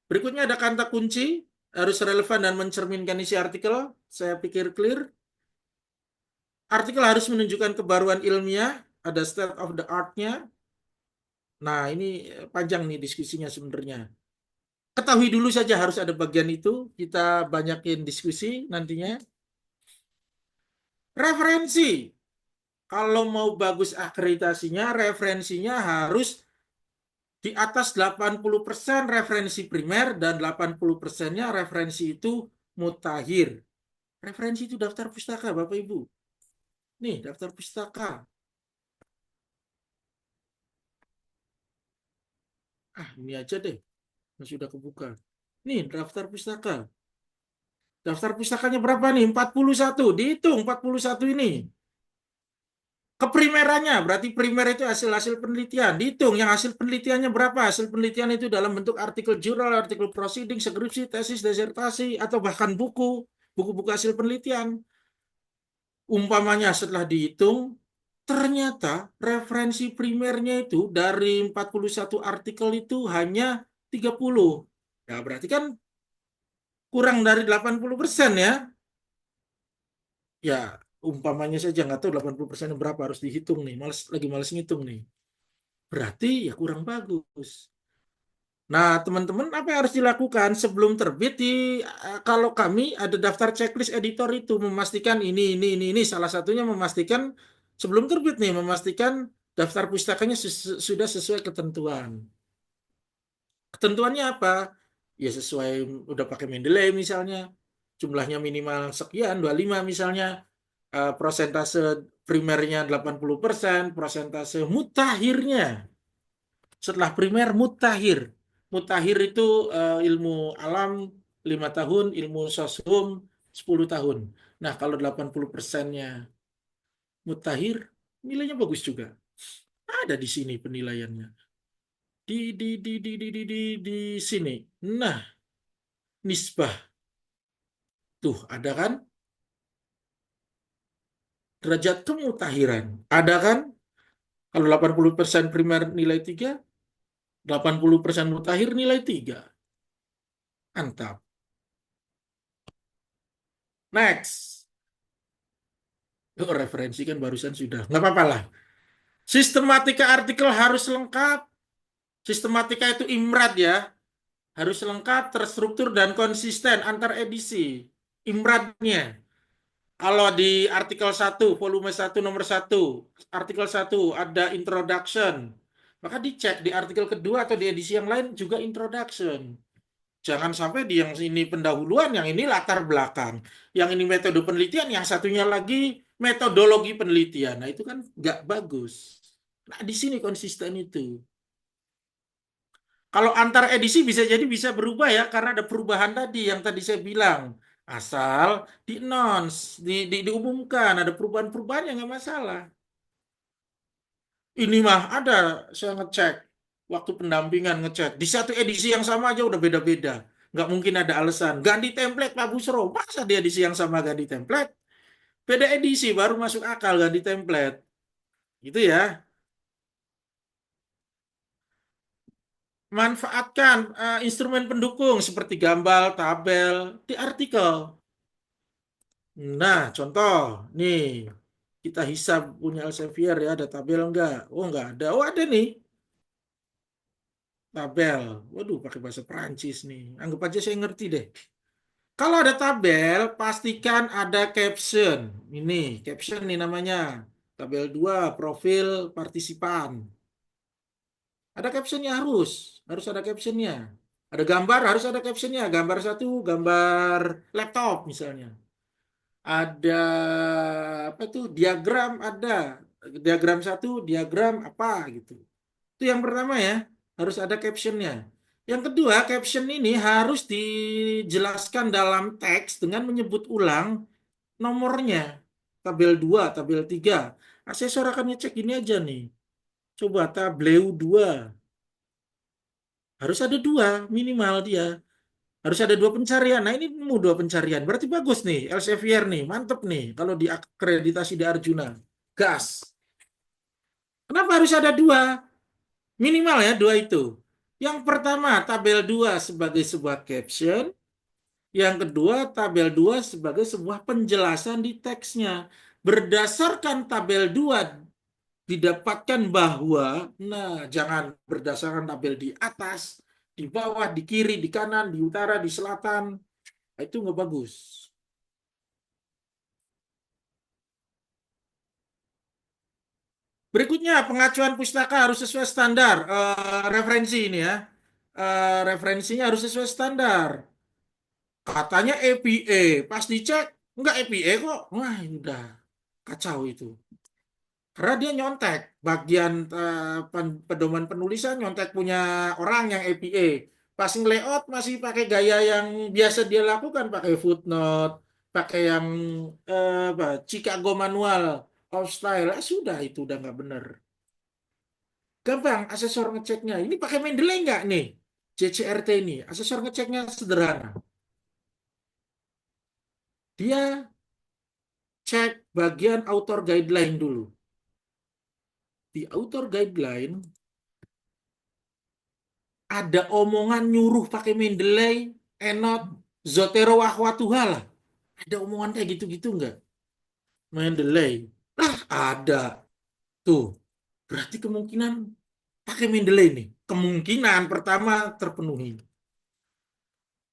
Berikutnya ada kata kunci, harus relevan dan mencerminkan isi artikel. Saya pikir clear. Artikel harus menunjukkan kebaruan ilmiah, ada state of the art-nya. Nah, ini panjang nih diskusinya sebenarnya. Ketahui dulu saja harus ada bagian itu, kita banyakin diskusi nantinya. Referensi. Kalau mau bagus akreditasinya, referensinya harus di atas 80% referensi primer dan 80%-nya referensi itu mutakhir. Referensi itu daftar pustaka, Bapak Ibu. Nih, daftar pustaka. Ini aja deh. Yang sudah kebuka. Nih, daftar pustaka. Daftar pustakanya berapa nih? 41. Dihitung 41 ini. Keprimerannya, berarti primer itu hasil-hasil penelitian. Dihitung yang hasil penelitiannya berapa. Hasil penelitian itu dalam bentuk artikel jurnal, artikel proceeding, skripsi, tesis, disertasi, atau bahkan buku. Buku-buku hasil penelitian. Umpamanya setelah dihitung, ternyata referensi primernya itu dari 41 artikel itu hanya 30. Ya, berarti kan kurang dari 80% ya. Ya, umpamanya saja nggak tahu 80% berapa harus dihitung nih. Lagi males ngitung nih. Berarti ya kurang bagus. Nah, teman-teman, apa yang harus dilakukan sebelum terbit kalau kami ada daftar checklist editor itu memastikan ini. Salah satunya memastikan sebelum terbit nih, memastikan daftar pustakanya sudah sesuai ketentuan. Ketentuannya apa? Ya sesuai udah pakai Mendeley misalnya. Jumlahnya minimal sekian, 25 misalnya. Prosentase primernya 80%, prosentase mutakhirnya. Setelah primer mutakhir. Mutakhir itu ilmu alam 5 tahun, ilmu sosum 10 tahun. Nah, kalau 80%-nya mutakhir, nilainya bagus juga. Ada di sini penilaiannya. Di sini. Nah, nisbah. Tuh, ada kan? Derajat kemutakhiran. Ada kan? Kalau 80% primer nilai 3, 80% mutakhir nilai 3. Mantap. Next. Oh, referensi kan barusan sudah. Nggak apa-apa lah. Sistematika artikel harus lengkap. Sistematika itu IMRAD ya. Harus lengkap, terstruktur, dan konsisten antar edisi. IMRAD-nya. Kalau di artikel 1, volume 1, nomor 1, artikel 1 ada introduction. Maka dicek di artikel kedua atau di edisi yang lain juga introduction. Jangan sampai di yang ini pendahuluan, yang ini latar belakang, yang ini metode penelitian, yang satunya lagi metodologi penelitian. Nah, itu kan nggak bagus. Nah, di sini konsisten itu. Kalau antar edisi bisa jadi bisa berubah ya, karena ada perubahan tadi yang tadi saya bilang. Asal di announce, diumumkan, ada perubahan-perubahan yang nggak masalah. Ini mah ada, saya ngecek. Waktu pendampingan ngecek. Di satu edisi yang sama aja udah beda-beda. Nggak mungkin ada alasan. Ganti template Pak Busro. Masa di edisi yang sama ganti template? Beda edisi baru masuk akal ganti template. Gitu ya. Manfaatkan instrumen pendukung seperti gambar, tabel di artikel. Nah, contoh. Nih, kita hisap punya Elsevier ya. Ada tabel enggak? Oh, enggak ada. Oh, ada nih. Tabel. Waduh, pakai bahasa Perancis nih. Anggap aja saya ngerti deh. Kalau ada tabel, pastikan ada caption. Ini, caption nih namanya. Tabel 2 profil partisipan. Ada captionnya harus ada captionnya. Ada gambar, harus ada captionnya. Gambar satu, gambar laptop misalnya. Ada apa tuh? Diagram ada. Diagram satu, diagram apa gitu. Itu yang pertama ya, harus ada captionnya. Yang kedua, caption ini harus dijelaskan dalam teks dengan menyebut ulang nomornya. Tabel 2, tabel 3. Asesor akan ngecek ini aja nih. Coba tabel 2. Harus ada 2 minimal dia. Harus ada 2 pencarian. Nah ini nemu 2 pencarian. Berarti bagus nih, Elsevier nih. Mantep nih kalau diakreditasi di Arjuna. Gas. Kenapa harus ada 2? Minimal ya 2 itu. Yang pertama, tabel 2 sebagai sebuah caption. Yang kedua, tabel 2 sebagai sebuah penjelasan di teksnya. Berdasarkan tabel 2 didapatkan bahwa, nah jangan berdasarkan tabel di atas, di bawah, di kiri, di kanan, di utara, di selatan. Nah, itu nggak bagus. Berikutnya, pengacuan pustaka harus sesuai standar. Referensi ini ya. Referensinya harus sesuai standar. Katanya EPA, pas dicek enggak EPA kok. Wah, udah kacau itu. Karena dia nyontek bagian pedoman penulisan nyontek punya orang yang EPA. Pas nge-layout masih pakai gaya yang biasa dia lakukan, pakai footnote, pakai yang apa, Chicago Manual of Style. Sudah itu udah nggak bener. Gampang asesor ngeceknya. Ini pakai Mendeley nggak nih? CCRT ini. Asesor ngeceknya sederhana. Dia cek bagian author guideline dulu. Di author guideline ada omongan nyuruh pakai Mendeley, Enot, Zotero, Akhwatuha. Ada omongan kayak gitu-gitu nggak? Mendeley. Ada. Tuh. Berarti kemungkinan pakai Mendeley nih. Kemungkinan pertama terpenuhi.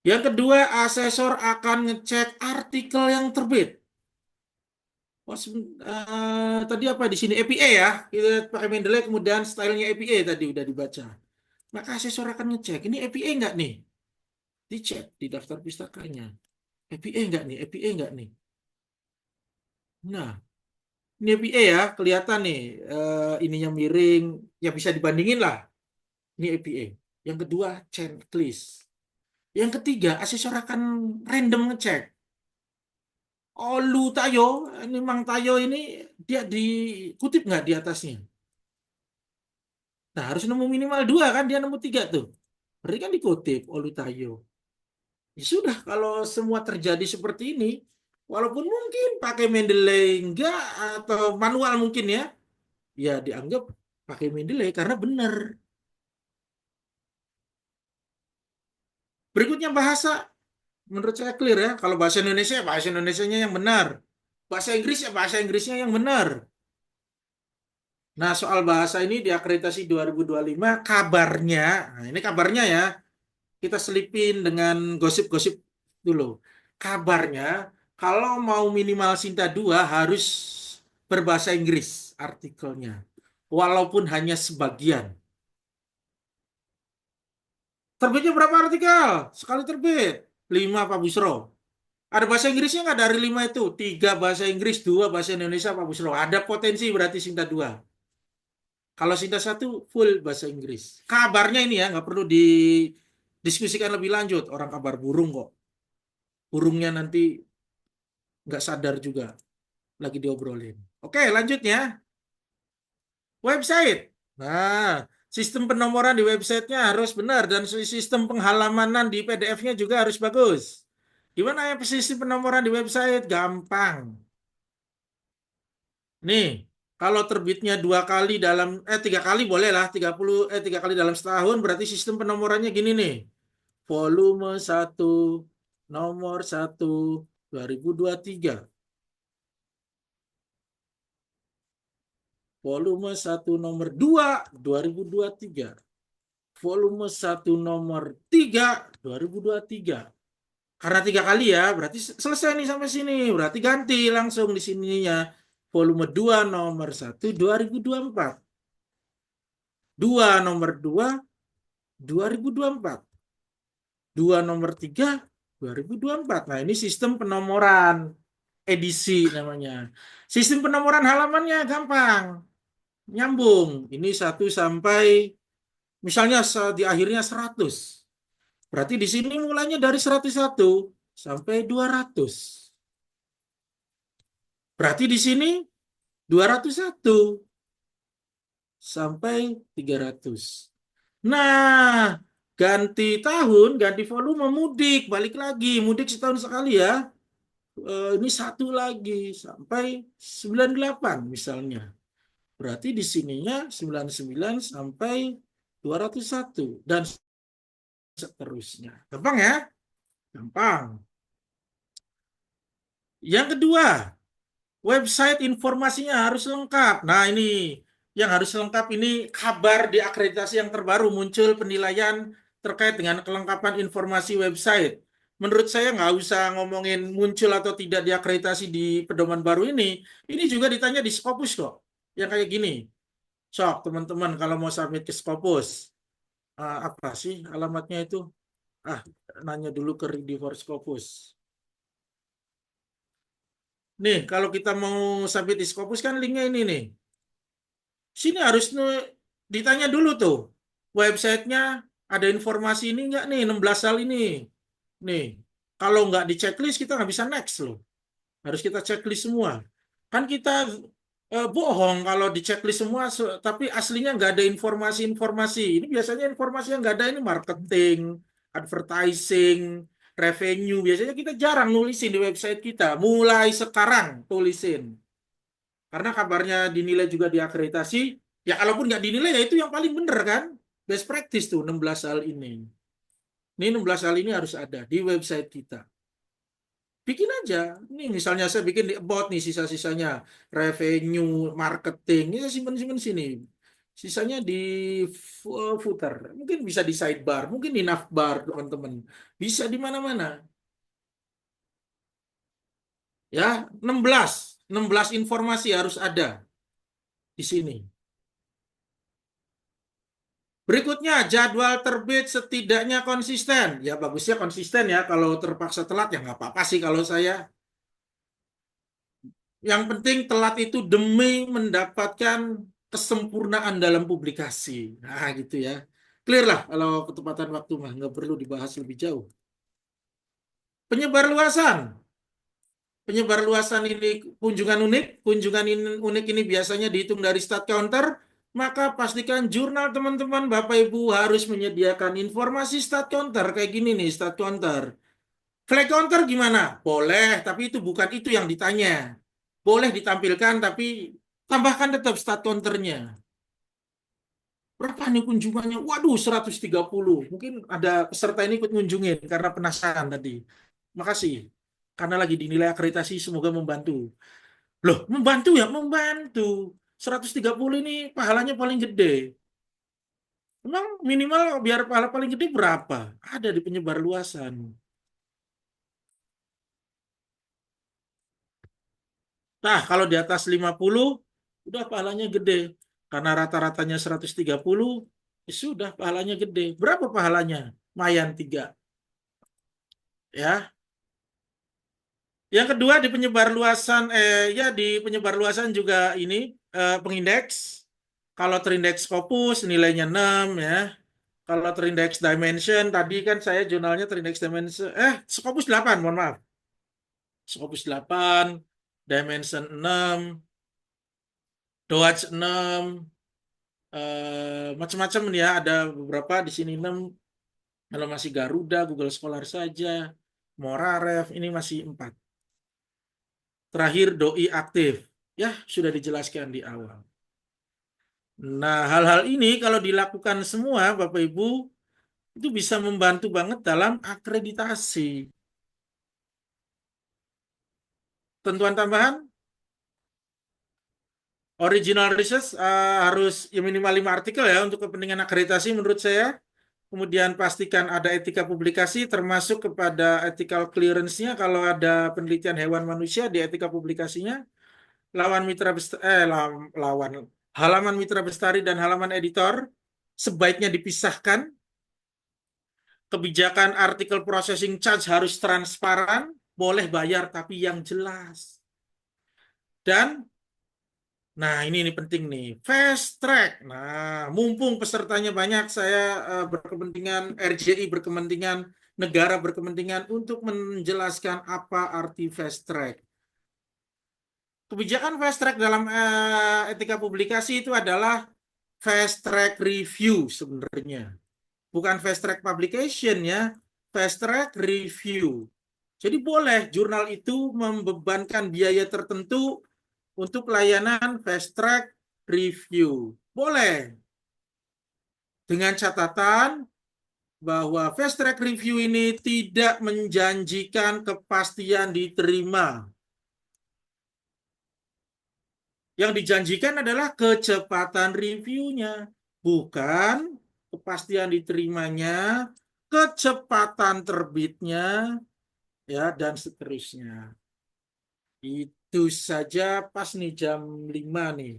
Yang kedua, asesor akan ngecek artikel yang terbit. Tadi apa di sini EPA ya, kita pakai Mendeley kemudian stylenya EPA tadi udah dibaca. Maka asesor akan ngecek ini EPA enggak nih, dicek di daftar pustakanya. EPA enggak nih, EPA enggak nih. Nah, ini EPA ya, kelihatan nih ininya miring, ya bisa dibandingin lah. Ini EPA. Yang kedua, checklist. Yang ketiga, asesor akan random ngecek. Oh, Lu Tayo, ini Mang Tayo ini dia dikutip nggak di atasnya? Nah, harus nemu minimal 2 kan, dia nemu 3 tuh. Berarti kan dikutip Olu Tayo. Ya sudah, kalau semua terjadi seperti ini, walaupun mungkin pakai Mendeley enggak atau manual mungkin ya, ya dianggap pakai Mendeley karena benar. Berikutnya bahasa, menurut saya clear ya. Kalau bahasa Indonesianya yang benar. Bahasa Inggris ya bahasa Inggrisnya yang benar. Nah, soal bahasa ini diakreditasi 2025, kabarnya, nah ini kabarnya ya, kita selipin dengan gosip-gosip dulu. Kabarnya, kalau mau minimal Sinta 2 harus berbahasa Inggris artikelnya. Walaupun hanya sebagian. Terbitnya berapa artikel? Sekali terbit. 5 Pak Busro. Ada bahasa Inggrisnya nggak dari 5 itu? 3 bahasa Inggris, 2 bahasa Indonesia Pak Busro. Ada potensi berarti Sinta 2. Kalau Sinta 1 full bahasa Inggris. Kabarnya ini ya, nggak perlu didiskusikan lebih lanjut. Orang kabar burung kok. Burungnya nanti nggak sadar juga. Lagi diobrolin. Oke, lanjutnya. Website. Nah, sistem penomoran di websitenya harus benar dan sistem penghalamanan di PDF-nya juga harus bagus. Gimana ya sistem penomoran di website? Gampang. Nih, kalau terbitnya 2 kali dalam 3 kali boleh lah 3 kali dalam setahun berarti sistem penomorannya gini nih. Volume 1 nomor 1 2023. Volume 1 nomor 2 2023. Volume 1 nomor 3 2023. Karena 3 kali ya, berarti selesai nih sampai sini. Berarti ganti langsung di sininya. Volume 2 nomor 1 2024. 2 nomor 2 2024. 2 nomor 3 2024. Nah, ini sistem penomoran edisi namanya. Sistem penomoran halamannya gampang. Nyambung. Ini 1 sampai misalnya di akhirnya 100. Berarti di sini mulainya dari 101 sampai 200. Berarti di sini 201 sampai 300. Nah, ganti tahun, ganti volume, mudik, balik lagi. Mudik setahun sekali ya. Ini 1 lagi sampai 98 misalnya. Berarti di sininya 99 sampai 201 dan seterusnya. Gampang ya? Gampang. Yang kedua, website informasinya harus lengkap. Nah, ini yang harus lengkap ini kabar di akreditasi yang terbaru muncul penilaian terkait dengan kelengkapan informasi website. Menurut saya nggak usah ngomongin muncul atau tidak di akreditasi di pedoman baru ini. Ini juga ditanya di Scopus kok. Yang kayak gini. Sok, teman-teman kalau mau submit ke Scopus. Apa sih alamatnya itu? Nanya dulu ke Ready for Scopus. Nih, kalau kita mau submit di Scopus kan linknya ini nih. Sini harus ditanya dulu tuh. Websitenya ada informasi ini nggak nih, 16 hal ini. Nih, kalau nggak di checklist kita nggak bisa next loh. Harus kita checklist semua. Kan kita bohong kalau di checklist semua, tapi aslinya nggak ada informasi-informasi. Ini biasanya informasi yang nggak ada ini marketing, advertising, revenue. Biasanya kita jarang nulisin di website kita. Mulai sekarang tulisin. Karena kabarnya dinilai juga diakreditasi, ya kalaupun nggak dinilai ya itu yang paling bener kan. Best practice tuh 16 hal ini. Ini 16 hal ini harus ada di website kita. Bikin aja. Ini misalnya saya bikin di about nih sisa-sisanya. Revenue, marketing. Ini saya simpen-simpen sini. Sisanya di footer. Mungkin bisa di sidebar. Mungkin di navbar teman-teman. Bisa di mana-mana. Ya, 16 informasi harus ada di sini. Berikutnya, jadwal terbit setidaknya konsisten. Ya, bagusnya konsisten ya. Kalau terpaksa telat, ya nggak apa-apa sih kalau saya. Yang penting telat itu demi mendapatkan kesempurnaan dalam publikasi. Nah, gitu ya. Clear lah kalau ketepatan waktu mah. Nggak perlu dibahas lebih jauh. Penyebarluasan. Penyebarluasan ini kunjungan unik. Kunjungan unik ini biasanya dihitung dari stat counter. Maka pastikan jurnal teman-teman Bapak Ibu harus menyediakan informasi stat counter. Kayak gini nih stat counter. Flag counter gimana? Boleh, tapi itu bukan itu yang ditanya. Boleh ditampilkan, tapi tambahkan tetap stat counternya. Berapa nih kunjungannya? Waduh, 130. Mungkin ada peserta ini ikut ngunjungin karena penasaran tadi. Makasih. Karena lagi dinilai akreditasi, semoga membantu. Loh, membantu ya? Membantu. 130 ini pahalanya paling gede. Emang minimal biar pahala paling gede berapa? Ada di penyebar luasan. Nah, kalau di atas 50, udah pahalanya gede. Karena rata-ratanya 130, ya sudah pahalanya gede. Berapa pahalanya? lumayan 3. Ya. Yang kedua di penyebarluasan di penyebarluasan juga ini pengindeks. Kalau terindeks Scopus nilainya 6 ya. Kalau terindeks Dimension tadi kan saya jurnalnya terindeks Dimension Scopus 8, mohon maaf. Scopus 8, Dimension 6, Dodge 6, macam-macam ya, ada beberapa di sini 6. Kalau masih Garuda, Google Scholar saja, Moraref ini masih 4. Terakhir doi aktif. Ya, sudah dijelaskan di awal. Nah, hal-hal ini kalau dilakukan semua Bapak Ibu itu bisa membantu banget dalam akreditasi. Tentuan tambahan? Original research harus ya minimal 5 artikel ya untuk kepentingan akreditasi menurut saya. Kemudian pastikan ada etika publikasi termasuk kepada ethical clearance-nya kalau ada penelitian hewan manusia di etika publikasinya. Halaman mitra bestari dan halaman editor sebaiknya dipisahkan. Kebijakan artikel processing charge harus transparan, boleh bayar tapi yang jelas. Dan nah, ini penting nih, fast track. Nah, mumpung pesertanya banyak, saya berkepentingan, RJI berkepentingan, negara berkepentingan untuk menjelaskan apa arti fast track. Kebijakan fast track dalam etika publikasi itu adalah fast track review sebenarnya. Bukan fast track publication ya, fast track review. Jadi boleh jurnal itu membebankan biaya tertentu untuk layanan fast track review. Boleh. Dengan catatan bahwa fast track review ini tidak menjanjikan kepastian diterima. Yang dijanjikan adalah kecepatan reviewnya, bukan kepastian diterimanya, kecepatan terbitnya, ya, dan seterusnya. Itu saja pas nih jam 5 nih.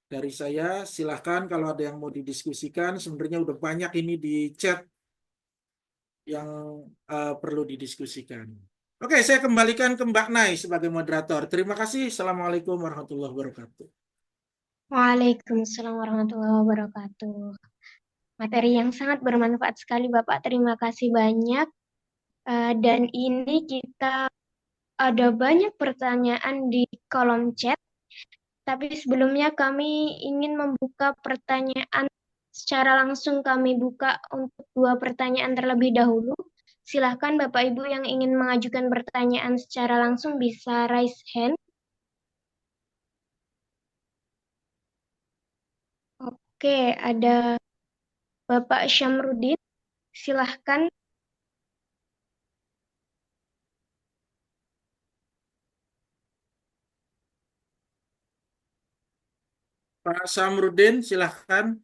Dari saya, silahkan kalau ada yang mau didiskusikan. Sebenarnya udah banyak ini di chat yang perlu didiskusikan. Oke, saya kembalikan ke Mbak Nai sebagai moderator. Terima kasih. Assalamualaikum warahmatullahi wabarakatuh.
Waalaikumsalam warahmatullahi wabarakatuh. Materi yang sangat bermanfaat sekali Bapak. Terima kasih banyak. Dan ini kita ada banyak pertanyaan di kolom chat. Tapi sebelumnya kami ingin membuka pertanyaan secara langsung. Kami buka untuk 2 pertanyaan terlebih dahulu. Silahkan Bapak Ibu yang ingin mengajukan pertanyaan secara langsung bisa raise hand. Oke, ada Bapak Syamrudin. Silahkan.
Pak Samrudin, silahkan.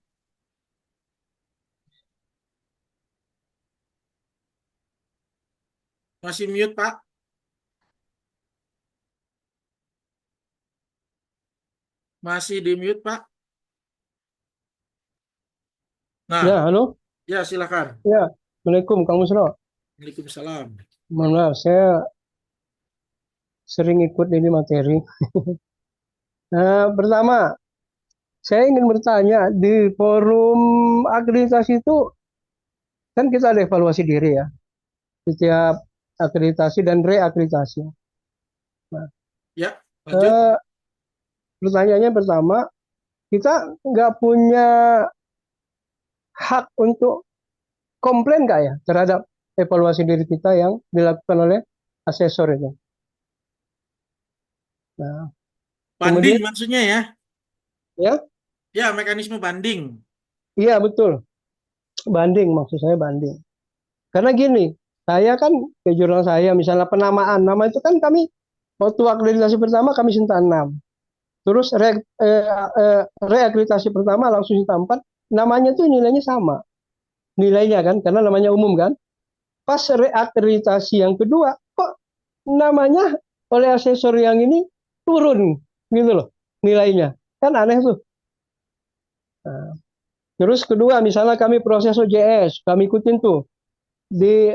Masih mute, Pak. Masih di mute, Pak. Nah,
Ya, halo.
ya silahkan.
Ya, Assalamualaikum Kang Busro.
Waalaikumsalam.
Mohon maaf, saya sering ikut ini materi. Pertama, saya ingin bertanya di forum akreditasi itu kan kita ada evaluasi diri ya, setiap akreditasi dan reakreditasi. Nah,
Ya, lanjut.
pertanyaannya pertama, kita nggak punya hak untuk komplain nggak ya terhadap evaluasi diri kita yang dilakukan oleh asesor itu. Nah,
Banding
kemudian
maksudnya ya.
ya,
Ya, mekanisme banding.
iya betul. Banding, maksud saya banding. Karena gini, saya kan ke jurnal saya, misalnya penamaan, nama itu kan kami, waktu akreditasi pertama kami Sinta 6. Terus reakreditasi pertama langsung Sinta 4, namanya tuh nilainya sama. Nilainya kan, karena namanya umum kan. Pas reakreditasi yang kedua, kok namanya oleh asesor yang ini turun, gitu loh, nilainya. Kan aneh tuh. Nah, terus kedua, misalnya kami proses OJS, kami ikutin tuh. di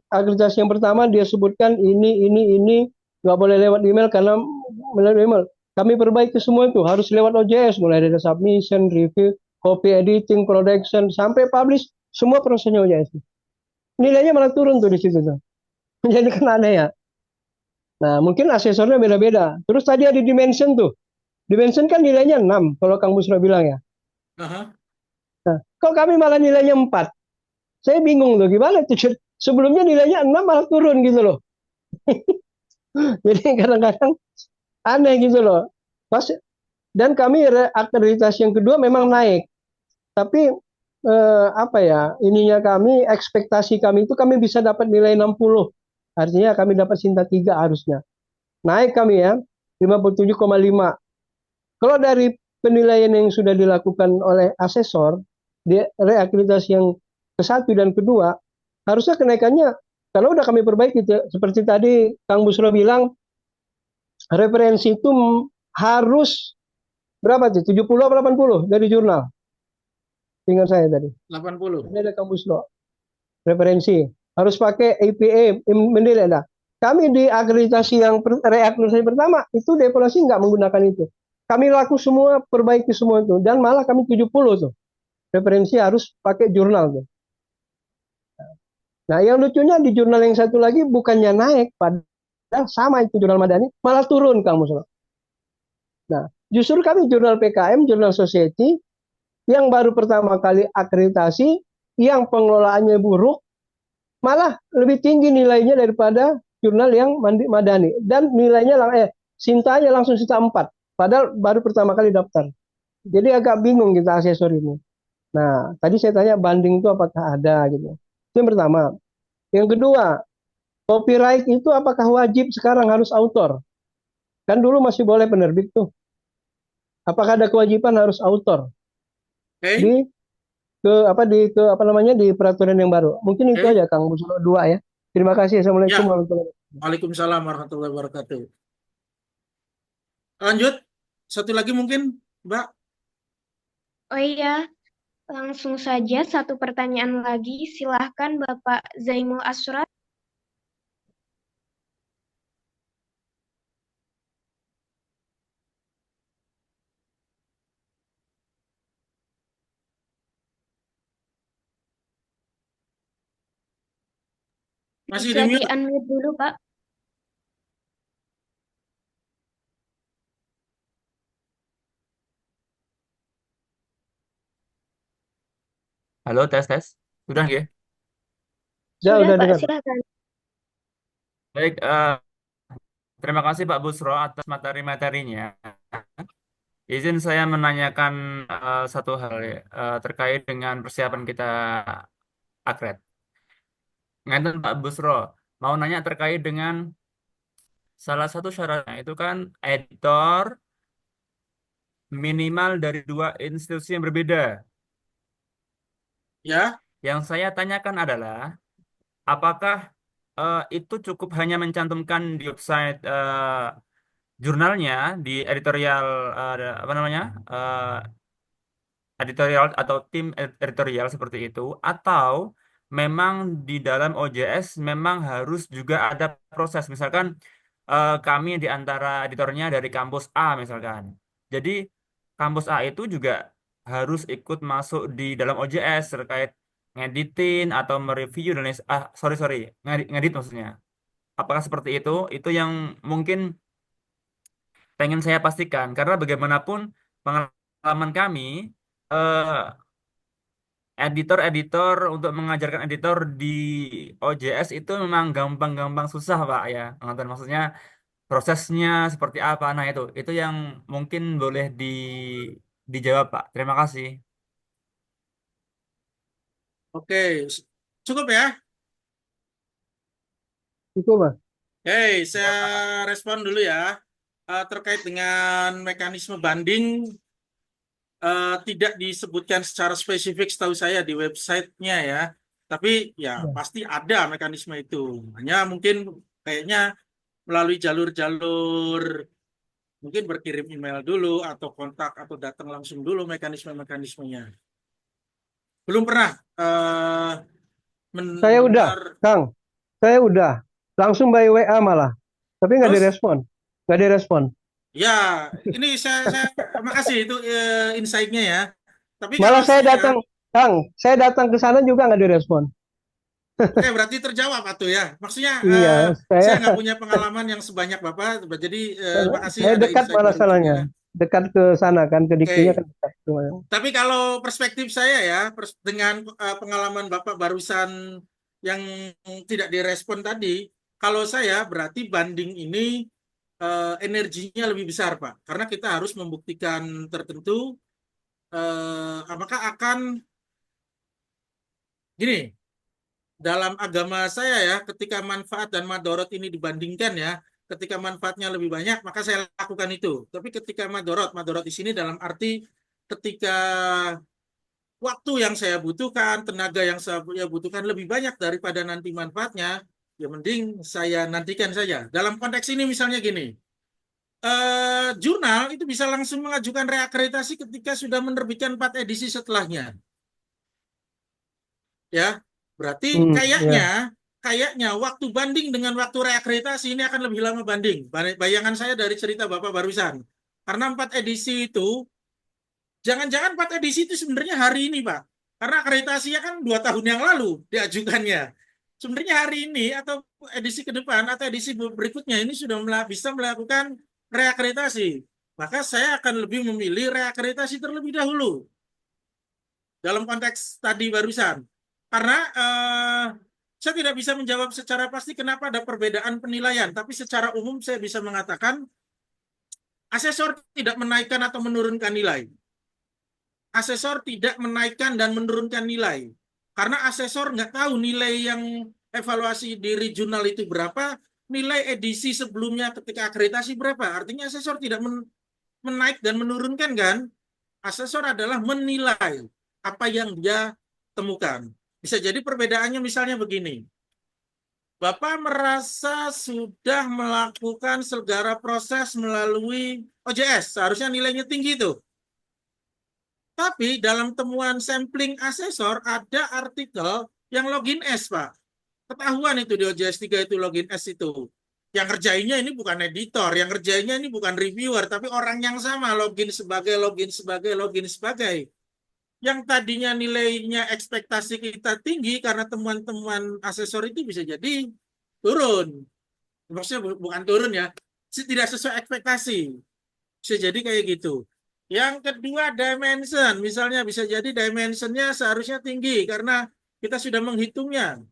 akreditasi yang pertama dia sebutkan ini nggak boleh lewat email karena melalui email. Kami perbaiki semua itu harus lewat OJS, mulai dari submission, review, copy editing, production sampai publish, semua prosesnya OJS. Nilainya malah turun tuh di situ tuh. Jadi kan aneh ya. Nah, mungkin asesornya beda-beda. Terus tadi ada dimension tuh. Dimension kan nilainya 6 kalau Kang Busro bilang ya.
Aha.
Nah, kok kami malah nilainya 4? Saya bingung loh gimana tuh. Sebelumnya nilainya 6 malah turun gitu loh. Jadi kadang-kadang aneh gitu loh. Pas dan kami akreditasi yang kedua memang naik. Tapi apa ya? Ininya kami ekspektasi kami itu kami bisa dapat nilai 60. Artinya kami dapat Sinta 3 harusnya. Naik kami ya 57,5. Kalau dari penilaian yang sudah dilakukan oleh asesor di reakreditasi yang ke-1 dan kedua, harusnya kenaikannya kalau udah kami perbaiki seperti tadi Kang Busro bilang referensi itu harus berapa tuh? 70 atau 80 dari jurnal. Ingat saya tadi.
80.
Ini ada Kang Busro. Referensi harus pakai APA menilai. Nah, kami di akreditasi yang reakreditasi pertama itu devaluasi nggak menggunakan itu. Kami laku semua, perbaiki semua itu. Dan malah kami 70 tuh. Referensi harus pakai jurnal tuh. Nah, yang lucunya di jurnal yang satu lagi bukannya naik, padahal sama itu jurnal Madani, malah turun Kang Musro. Nah, justru kami jurnal PKM, jurnal Society, yang baru pertama kali akreditasi, yang pengelolaannya buruk, malah lebih tinggi nilainya daripada jurnal yang Madani. Dan nilainya Sintanya langsung Sinta 4. Padahal baru pertama kali daftar. Jadi agak bingung kita asesor ini. Nah, tadi saya tanya banding itu apakah ada gitu. Itu yang pertama. Yang kedua, copyright itu apakah wajib sekarang harus autor? Kan dulu masih boleh penerbit tuh. Apakah ada kewajiban harus autor
Oke.
di peraturan yang baru? Mungkin itu
Oke.
aja Kang Busro 2 ya. Terima kasih. Assalamualaikum
Ya.
warahmatullahi wabarakatuh.
Waalaikumsalam warahmatullahi wabarakatuh. Lanjut. Satu lagi mungkin, Mbak.
Oh iya, langsung saja satu pertanyaan lagi. Silahkan Bapak Zaimul Asrar.
Masih
Bisa
di mute.
di-unmute dulu, Pak.
Halo, tes, tes. Sudah ya?
Ya,
Sudah,
udah
Pak,
dengar.
silakan.
Baik, terima kasih Pak Busro atas materi-materinya. Izin saya menanyakan satu hal ya, terkait dengan persiapan kita akred. Ngeten Pak Busro, mau nanya terkait dengan salah satu syaratnya itu kan editor minimal dari 2 institusi yang berbeda.
Ya.
Yang saya tanyakan adalah, apakah itu cukup hanya mencantumkan di website jurnalnya di editorial apa namanya editorial atau tim editorial seperti itu, atau memang di dalam OJS memang harus juga ada proses, misalkan kami di antara editornya dari kampus A misalkan, jadi kampus A itu juga harus ikut masuk di dalam OJS terkait ngeditin atau mereview dan sorry sorry ngedit maksudnya. Apakah seperti itu? Itu yang mungkin pengen saya pastikan karena bagaimanapun pengalaman kami eh, editor-editor untuk mengajarkan editor di OJS itu memang gampang-gampang susah Pak ya. Nonton maksudnya prosesnya seperti apa. Nah itu yang mungkin boleh dijawab Pak. Terima kasih.
Oke. Cukup ya?
Itu Mas.
Hei, saya respon dulu ya. Terkait dengan mekanisme banding, tidak disebutkan secara spesifik setahu saya di websitenya ya. Tapi ya
Ya.
pasti ada mekanisme itu. Hanya mungkin kayaknya melalui jalur-jalur, mungkin berkirim email dulu atau kontak atau datang langsung dulu mekanisme-mekanismenya. Belum pernah
Saya udah,
mendengar.
Kang. Saya udah. Langsung by WA malah. Tapi nggak
Terus
direspon. Nggak direspon.
ya, ini saya makasih itu insight-nya ya. Tapi
Malah
kalau
saya
saya,
datang, Kang. Saya datang ke sana juga nggak direspon.
oke berarti terjawab atau ya. Maksudnya
Iya,
saya
saya
nggak punya pengalaman yang sebanyak Bapak, jadi makasih
saya
ada
dekat
insight
malah
baru
sananya.
juga.
Dekat ke sana kan, ke Diktinya
Oke.
kan dekat.
Tapi kalau perspektif saya ya, dengan pengalaman Bapak barusan yang tidak direspon tadi, kalau saya berarti banding ini energinya lebih besar, Pak. Karena kita harus membuktikan tertentu, apakah akan gini, dalam agama saya ya, ketika manfaat dan madorot ini dibandingkan ya, ketika manfaatnya lebih banyak, maka saya lakukan itu. Tapi ketika madorot di sini dalam arti ketika waktu yang saya butuhkan, tenaga yang saya butuhkan lebih banyak daripada nanti manfaatnya, ya mending saya nantikan saja. Dalam konteks ini misalnya gini, jurnal itu bisa langsung mengajukan reakreditasi ketika sudah menerbitkan 4 edisi setelahnya. Ya, berarti
Ya.
kayaknya waktu banding dengan waktu reakreditasi ini akan lebih lama banding. Bayangan saya dari cerita Bapak barusan. Karena 4 edisi itu, jangan-jangan 4 edisi itu sebenarnya hari ini, Pak. Karena akreditasinya kan 2 tahun yang lalu diajukannya. Sebenarnya hari ini atau edisi ke depan atau edisi berikutnya ini sudah bisa melakukan reakreditasi. Maka saya akan lebih memilih reakreditasi terlebih dahulu. Dalam konteks tadi barusan. Karena saya tidak bisa menjawab secara pasti kenapa ada perbedaan penilaian. Tapi secara umum saya bisa mengatakan asesor tidak menaikkan atau menurunkan nilai. Asesor tidak menaikkan dan menurunkan nilai. Karena asesor nggak tahu nilai yang evaluasi di regional itu berapa, nilai edisi sebelumnya ketika akreditasi berapa. Artinya asesor tidak menaik dan menurunkan kan? Asesor adalah menilai apa yang dia temukan. Bisa jadi perbedaannya misalnya begini. Bapak merasa sudah melakukan segala proses melalui OJS, seharusnya nilainya tinggi tuh. Tapi dalam temuan sampling asesor ada artikel yang login S, Pak. Ketahuan itu di OJS 3 itu login S itu. Yang kerjainnya ini bukan editor, yang kerjainnya ini bukan reviewer, tapi orang yang sama, login sebagai. Yang tadinya nilainya ekspektasi kita tinggi karena temuan-temuan asesor itu bisa jadi turun. Maksudnya bukan turun ya, tidak sesuai ekspektasi. Bisa jadi kayak gitu. Yang kedua dimension, misalnya bisa jadi dimensionnya seharusnya tinggi karena kita sudah menghitungnya.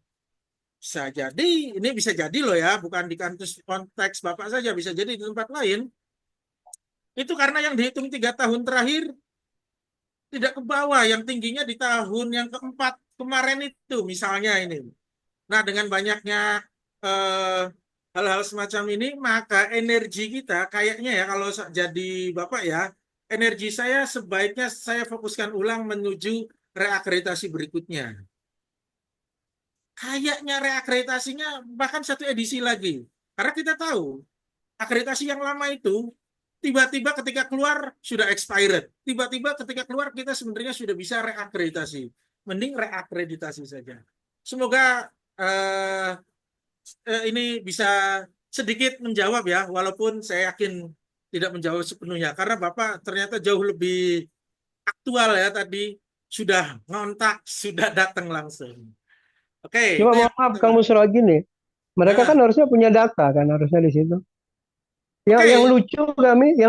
Bisa jadi, ini bisa jadi loh ya, bukan di konteks Bapak saja, bisa jadi di tempat lain. Itu karena yang dihitung 3 tahun terakhir tidak ke bawah, yang tingginya di tahun yang keempat kemarin itu misalnya ini. Nah, dengan banyaknya hal-hal semacam ini, maka energi kita kayaknya ya kalau jadi Bapak ya, energi saya sebaiknya saya fokuskan ulang menuju reakreditasi berikutnya. Kayaknya reakreditasinya bahkan 1 edisi lagi. Karena kita tahu, akreditasi yang lama itu tiba-tiba ketika keluar sudah expired. Tiba-tiba ketika keluar kita sebenarnya sudah bisa reakreditasi. Mending reakreditasi saja. Semoga ini bisa sedikit menjawab ya, walaupun saya yakin tidak menjawab sepenuhnya. Karena Bapak ternyata jauh lebih aktual ya tadi, sudah ngontak, sudah datang langsung. Oke,
Cuma
itu
mohon maaf, Kang Musro gini. Mereka kan harusnya punya data kan, harusnya di situ. Yang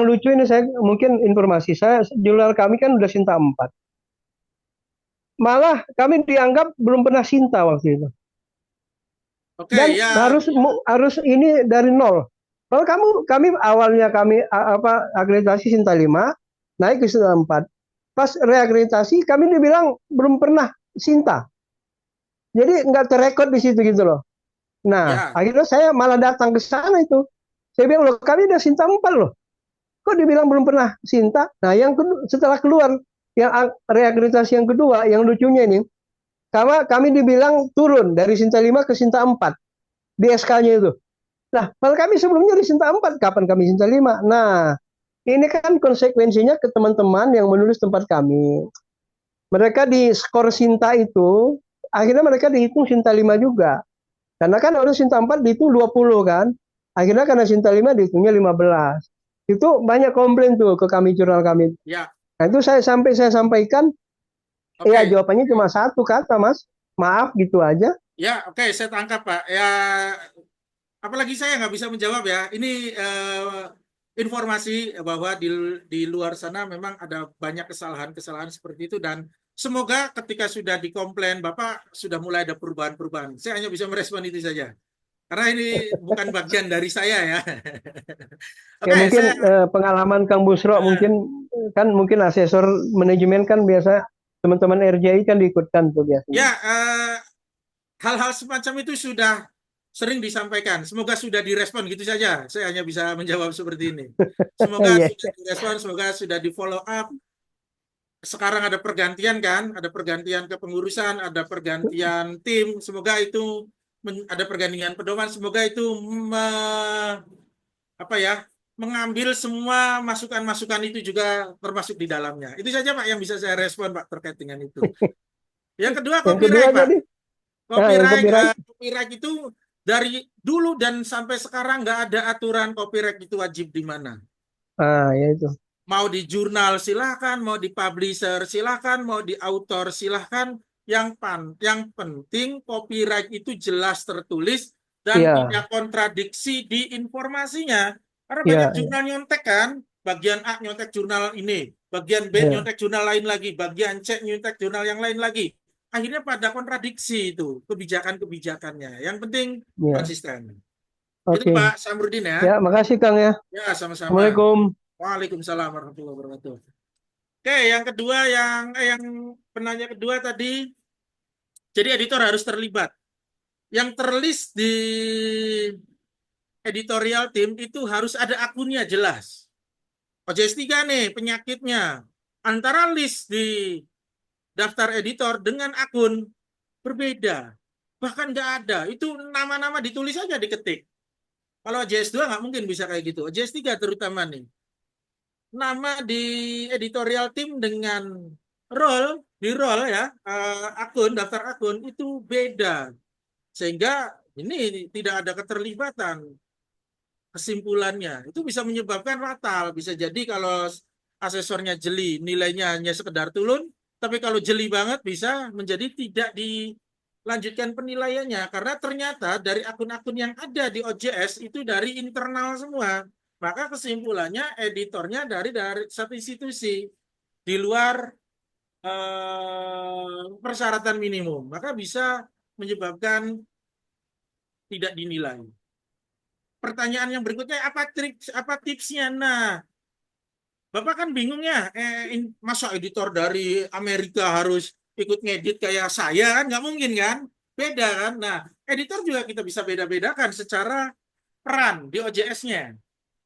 lucu ini saya mungkin informasi saya, jurnal kami kan udah Sinta 4. Malah kami dianggap belum pernah Sinta waktu itu. Dan harus ini dari nol. Kalau kami awalnya akreditasi Sinta 5, naik ke Sinta 4. Pas reakreditasi kami dibilang belum pernah Sinta. Jadi nggak terekod di situ gitu loh. Nah, akhirnya saya malah datang ke sana itu. Saya bilang, loh kami udah Sinta 4 loh. Kok dibilang belum pernah Sinta? Nah, yang setelah keluar, yang reakreditasi yang kedua, yang lucunya ini, kami dibilang turun dari Sinta 5 ke Sinta 4. Di SK-nya itu. Nah, kalau kami sebelumnya di Sinta 4, kapan kami Sinta 5? Nah, ini kan konsekuensinya ke teman-teman yang menulis tempat kami. Mereka di skor Sinta itu, akhirnya mereka dihitung Sinta 5 juga. Karena kan harus Sinta 4 dihitung 20 kan. Akhirnya karena Sinta 5 dihitungnya 15. Itu banyak komplain tuh ke kami, jurnal kami.
Ya,
Nah itu saya sampaikan,
oke.
ya jawabannya cuma satu kata, Mas. Maaf gitu aja.
Ya, oke, saya tangkap, Pak. Ya, apalagi saya nggak bisa menjawab ya. Ini informasi bahwa di luar sana memang ada banyak kesalahan-kesalahan seperti itu, dan semoga ketika sudah dikomplain, Bapak sudah mulai ada perubahan-perubahan. Saya hanya bisa merespon itu saja. Karena ini bukan bagian dari saya ya.
Ya
Oke,
mungkin
saya
pengalaman Kang Busro mungkin asesor manajemen kan biasa teman-teman RJI kan diikutkan tuh biasanya.
ya hal-hal semacam itu sudah sering disampaikan. Semoga sudah direspon gitu saja. Saya hanya bisa menjawab seperti ini. Semoga
Iya.
sudah direspon, semoga sudah di follow up. Sekarang ada pergantian kan, ada pergantian kepengurusan, ada pergantian tim. Semoga itu ada pergantian pedoman. Semoga itu mengambil semua masukan-masukan itu juga termasuk di dalamnya. Itu saja Pak yang bisa saya respon Pak terkait dengan itu. Yang kedua
Yang kedua
copyright Pak.
tadi, yang copyright.
Copyright itu dari dulu dan sampai sekarang nggak ada aturan copyright itu wajib di mana.
Ya itu.
Mau di jurnal silahkan, mau di publisher silahkan, mau di author silahkan. Yang penting copyright itu jelas tertulis dan tidak kontradiksi di informasinya. Karena banyak jurnal nyontek kan, bagian A nyontek jurnal ini, bagian B nyontek jurnal lain lagi, bagian C nyontek jurnal yang lain lagi. Akhirnya pada kontradiksi itu kebijakan-kebijakannya. Yang penting konsisten. Itu Pak Samrudin ya.
Ya, makasih Kang ya.
Ya, sama-sama.
Assalamualaikum.
Waalaikumsalam warahmatullahi wabarakatuh. Oke, yang kedua yang penanya kedua tadi, jadi editor harus terlibat. Yang terlist di editorial team itu harus ada akunnya jelas. OJS 3 nih penyakitnya. Antara list di daftar editor dengan akun berbeda. Bahkan nggak ada. Itu nama-nama ditulis aja diketik. Kalau OJS 2 nggak mungkin bisa kayak gitu. OJS 3 terutama nih. Nama di editorial team dengan di role ya, daftar akun itu beda. Sehingga ini tidak ada keterlibatan. Kesimpulannya itu bisa menyebabkan fatal. Bisa jadi kalau asesornya jeli, nilainya hanya sekedar turun, tapi kalau jeli banget bisa menjadi tidak dilanjutkan penilaiannya karena ternyata dari akun-akun yang ada di OJS itu dari internal semua. Maka kesimpulannya editornya dari satu institusi di luar persyaratan minimum, maka bisa menyebabkan tidak dinilai. Pertanyaan yang berikutnya, apa tipsnya? Nah, Bapak kan bingung ya, masa editor dari Amerika harus ikut ngedit kayak saya kan? Nggak mungkin kan? Beda kan? Nah, editor juga kita bisa beda-bedakan secara peran di OJS-nya.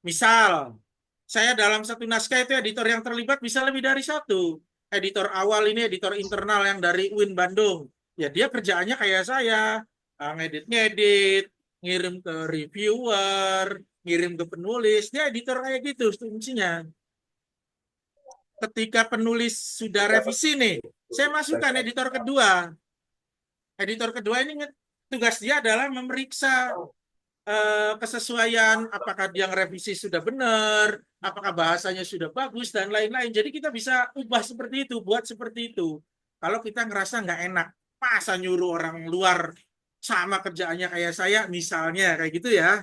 Misal, saya dalam satu naskah itu editor yang terlibat bisa lebih dari satu. Editor awal ini editor internal yang dari UIN Bandung. Ya dia kerjaannya kayak saya, ngedit-ngedit, ngirim ke reviewer, ngirim ke penulis. Dia editor kayak gitu fungsinya. Ketika penulis sudah revisi nih, saya masukkan editor kedua. Editor kedua ini tugas dia adalah memeriksa kesesuaian, apakah dia revisi sudah benar, apakah bahasanya sudah bagus, dan lain-lain. Jadi kita bisa ubah seperti itu, buat seperti itu. Kalau kita ngerasa nggak enak, masa nyuruh orang luar sama kerjaannya kayak saya, misalnya, kayak gitu ya.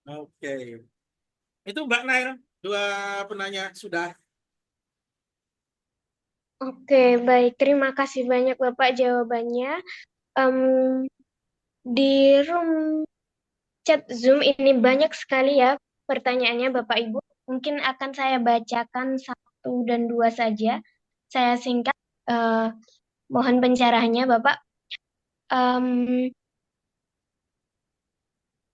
Oke. Itu Mbak Nail, dua penanya sudah.
Oke, baik. Terima kasih banyak Bapak jawabannya. Di room chat Zoom ini banyak sekali ya pertanyaannya Bapak Ibu. Mungkin akan saya bacakan 1 dan 2 saja. Saya singkat. Mohon pencerahannya Bapak.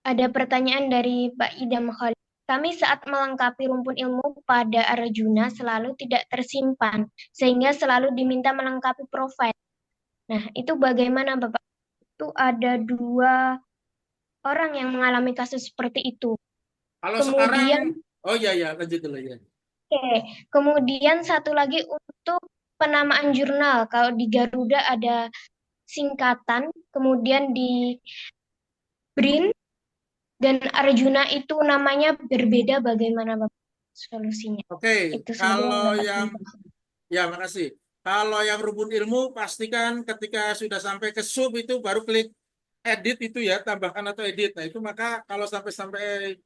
Ada pertanyaan dari Pak Idam Khalid. Kami saat melengkapi rumpun ilmu pada Arjuna selalu tidak tersimpan, sehingga selalu diminta melengkapi profil. Nah, itu bagaimana Bapak? Itu ada 2 orang yang mengalami kasus seperti itu.
Kalau
Kemudian,
sekarang, oh iya, lanjut dulu ya.
Oke, kemudian satu lagi untuk penamaan jurnal. Kalau di Garuda ada singkatan, kemudian di BRIN dan Arjuna itu namanya berbeda, bagaimana Bapak solusinya?
Oke,
Itu saja yang
kalau
dapat
yang
kami sampaikan.
ya makasih. Kalau yang rumpun ilmu pastikan ketika sudah sampai ke sub itu baru klik edit itu ya, tambahkan atau edit. Nah, itu maka kalau sampai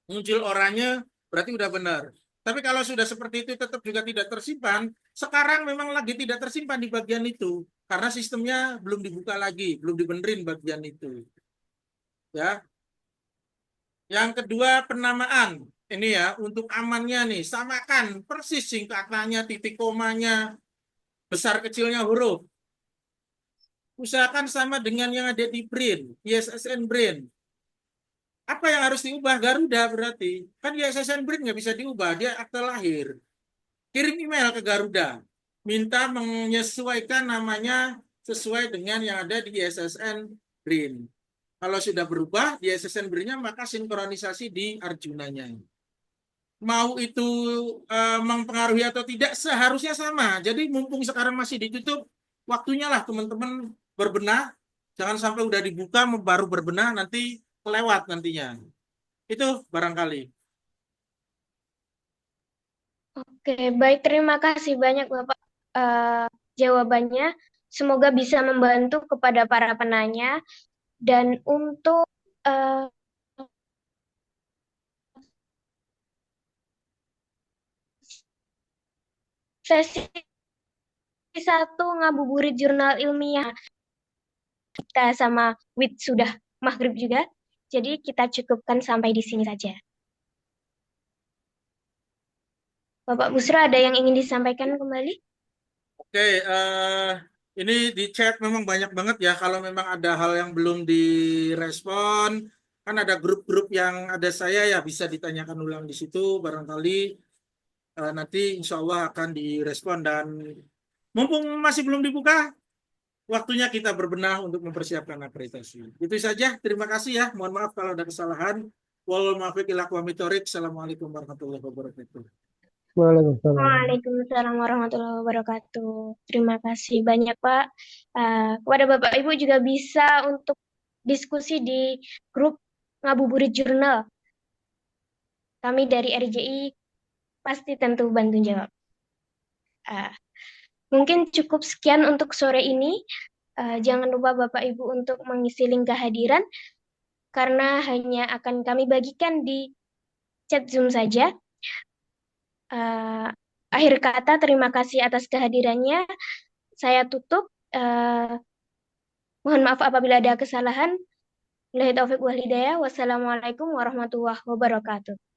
muncul oranye berarti udah benar. Tapi kalau sudah seperti itu tetap juga tidak tersimpan, sekarang memang lagi tidak tersimpan di bagian itu karena sistemnya belum dibuka lagi, belum dibenerin bagian itu. Ya. Yang kedua penamaan. Ini ya untuk amannya nih, samakan persis singkatannya, titik komanya, besar kecilnya huruf. Usahakan sama dengan yang ada di BRIN, ISSN BRIN. Apa yang harus diubah? Garuda berarti. Kan ISSN BRIN nggak bisa diubah, dia akte lahir. Kirim email ke Garuda. Minta menyesuaikan namanya sesuai dengan yang ada di ISSN BRIN. Kalau sudah berubah di ISSN BRIN-nya, maka sinkronisasi di Arjunanya. Mau itu mempengaruhi atau tidak, seharusnya sama. Jadi mumpung sekarang masih ditutup, waktunya lah teman-teman berbenah. Jangan sampai udah dibuka, baru berbenah, nanti kelewat nantinya. Itu barangkali.
Oke, baik. Terima kasih banyak Bapak jawabannya. Semoga bisa membantu kepada para penanya. Dan untuk eh, sesi satu ngabuburit jurnal ilmiah, kita sama Wid sudah maghrib juga. Jadi kita cukupkan sampai di sini saja. Bapak Busro, ada yang ingin disampaikan kembali?
Oke, ini di chat memang banyak banget ya. Kalau memang ada hal yang belum direspon, kan ada grup-grup yang ada saya ya bisa ditanyakan ulang di situ. Barangkali nanti insya Allah akan direspon dan mumpung masih belum dibuka, waktunya kita berbenah untuk mempersiapkan akreditasi. Itu saja. Terima kasih ya. Mohon maaf kalau ada kesalahan. Wal muwaffiq ila aqwamit thoriq. Assalamualaikum warahmatullahi wabarakatuh.
Waalaikumsalam.
Waalaikumsalam warahmatullahi wabarakatuh. Terima kasih banyak Pak. Kepada Bapak Ibu juga bisa untuk diskusi di grup Ngabuburit Jurnal. Kami dari RJI pasti tentu bantu jawab. Mungkin cukup sekian untuk sore ini. Jangan lupa Bapak Ibu untuk mengisi link kehadiran karena hanya akan kami bagikan di chat Zoom saja. Akhir kata, terima kasih atas kehadirannya. Saya tutup. Mohon maaf apabila ada kesalahan. Wassalamualaikum warahmatullahi wabarakatuh.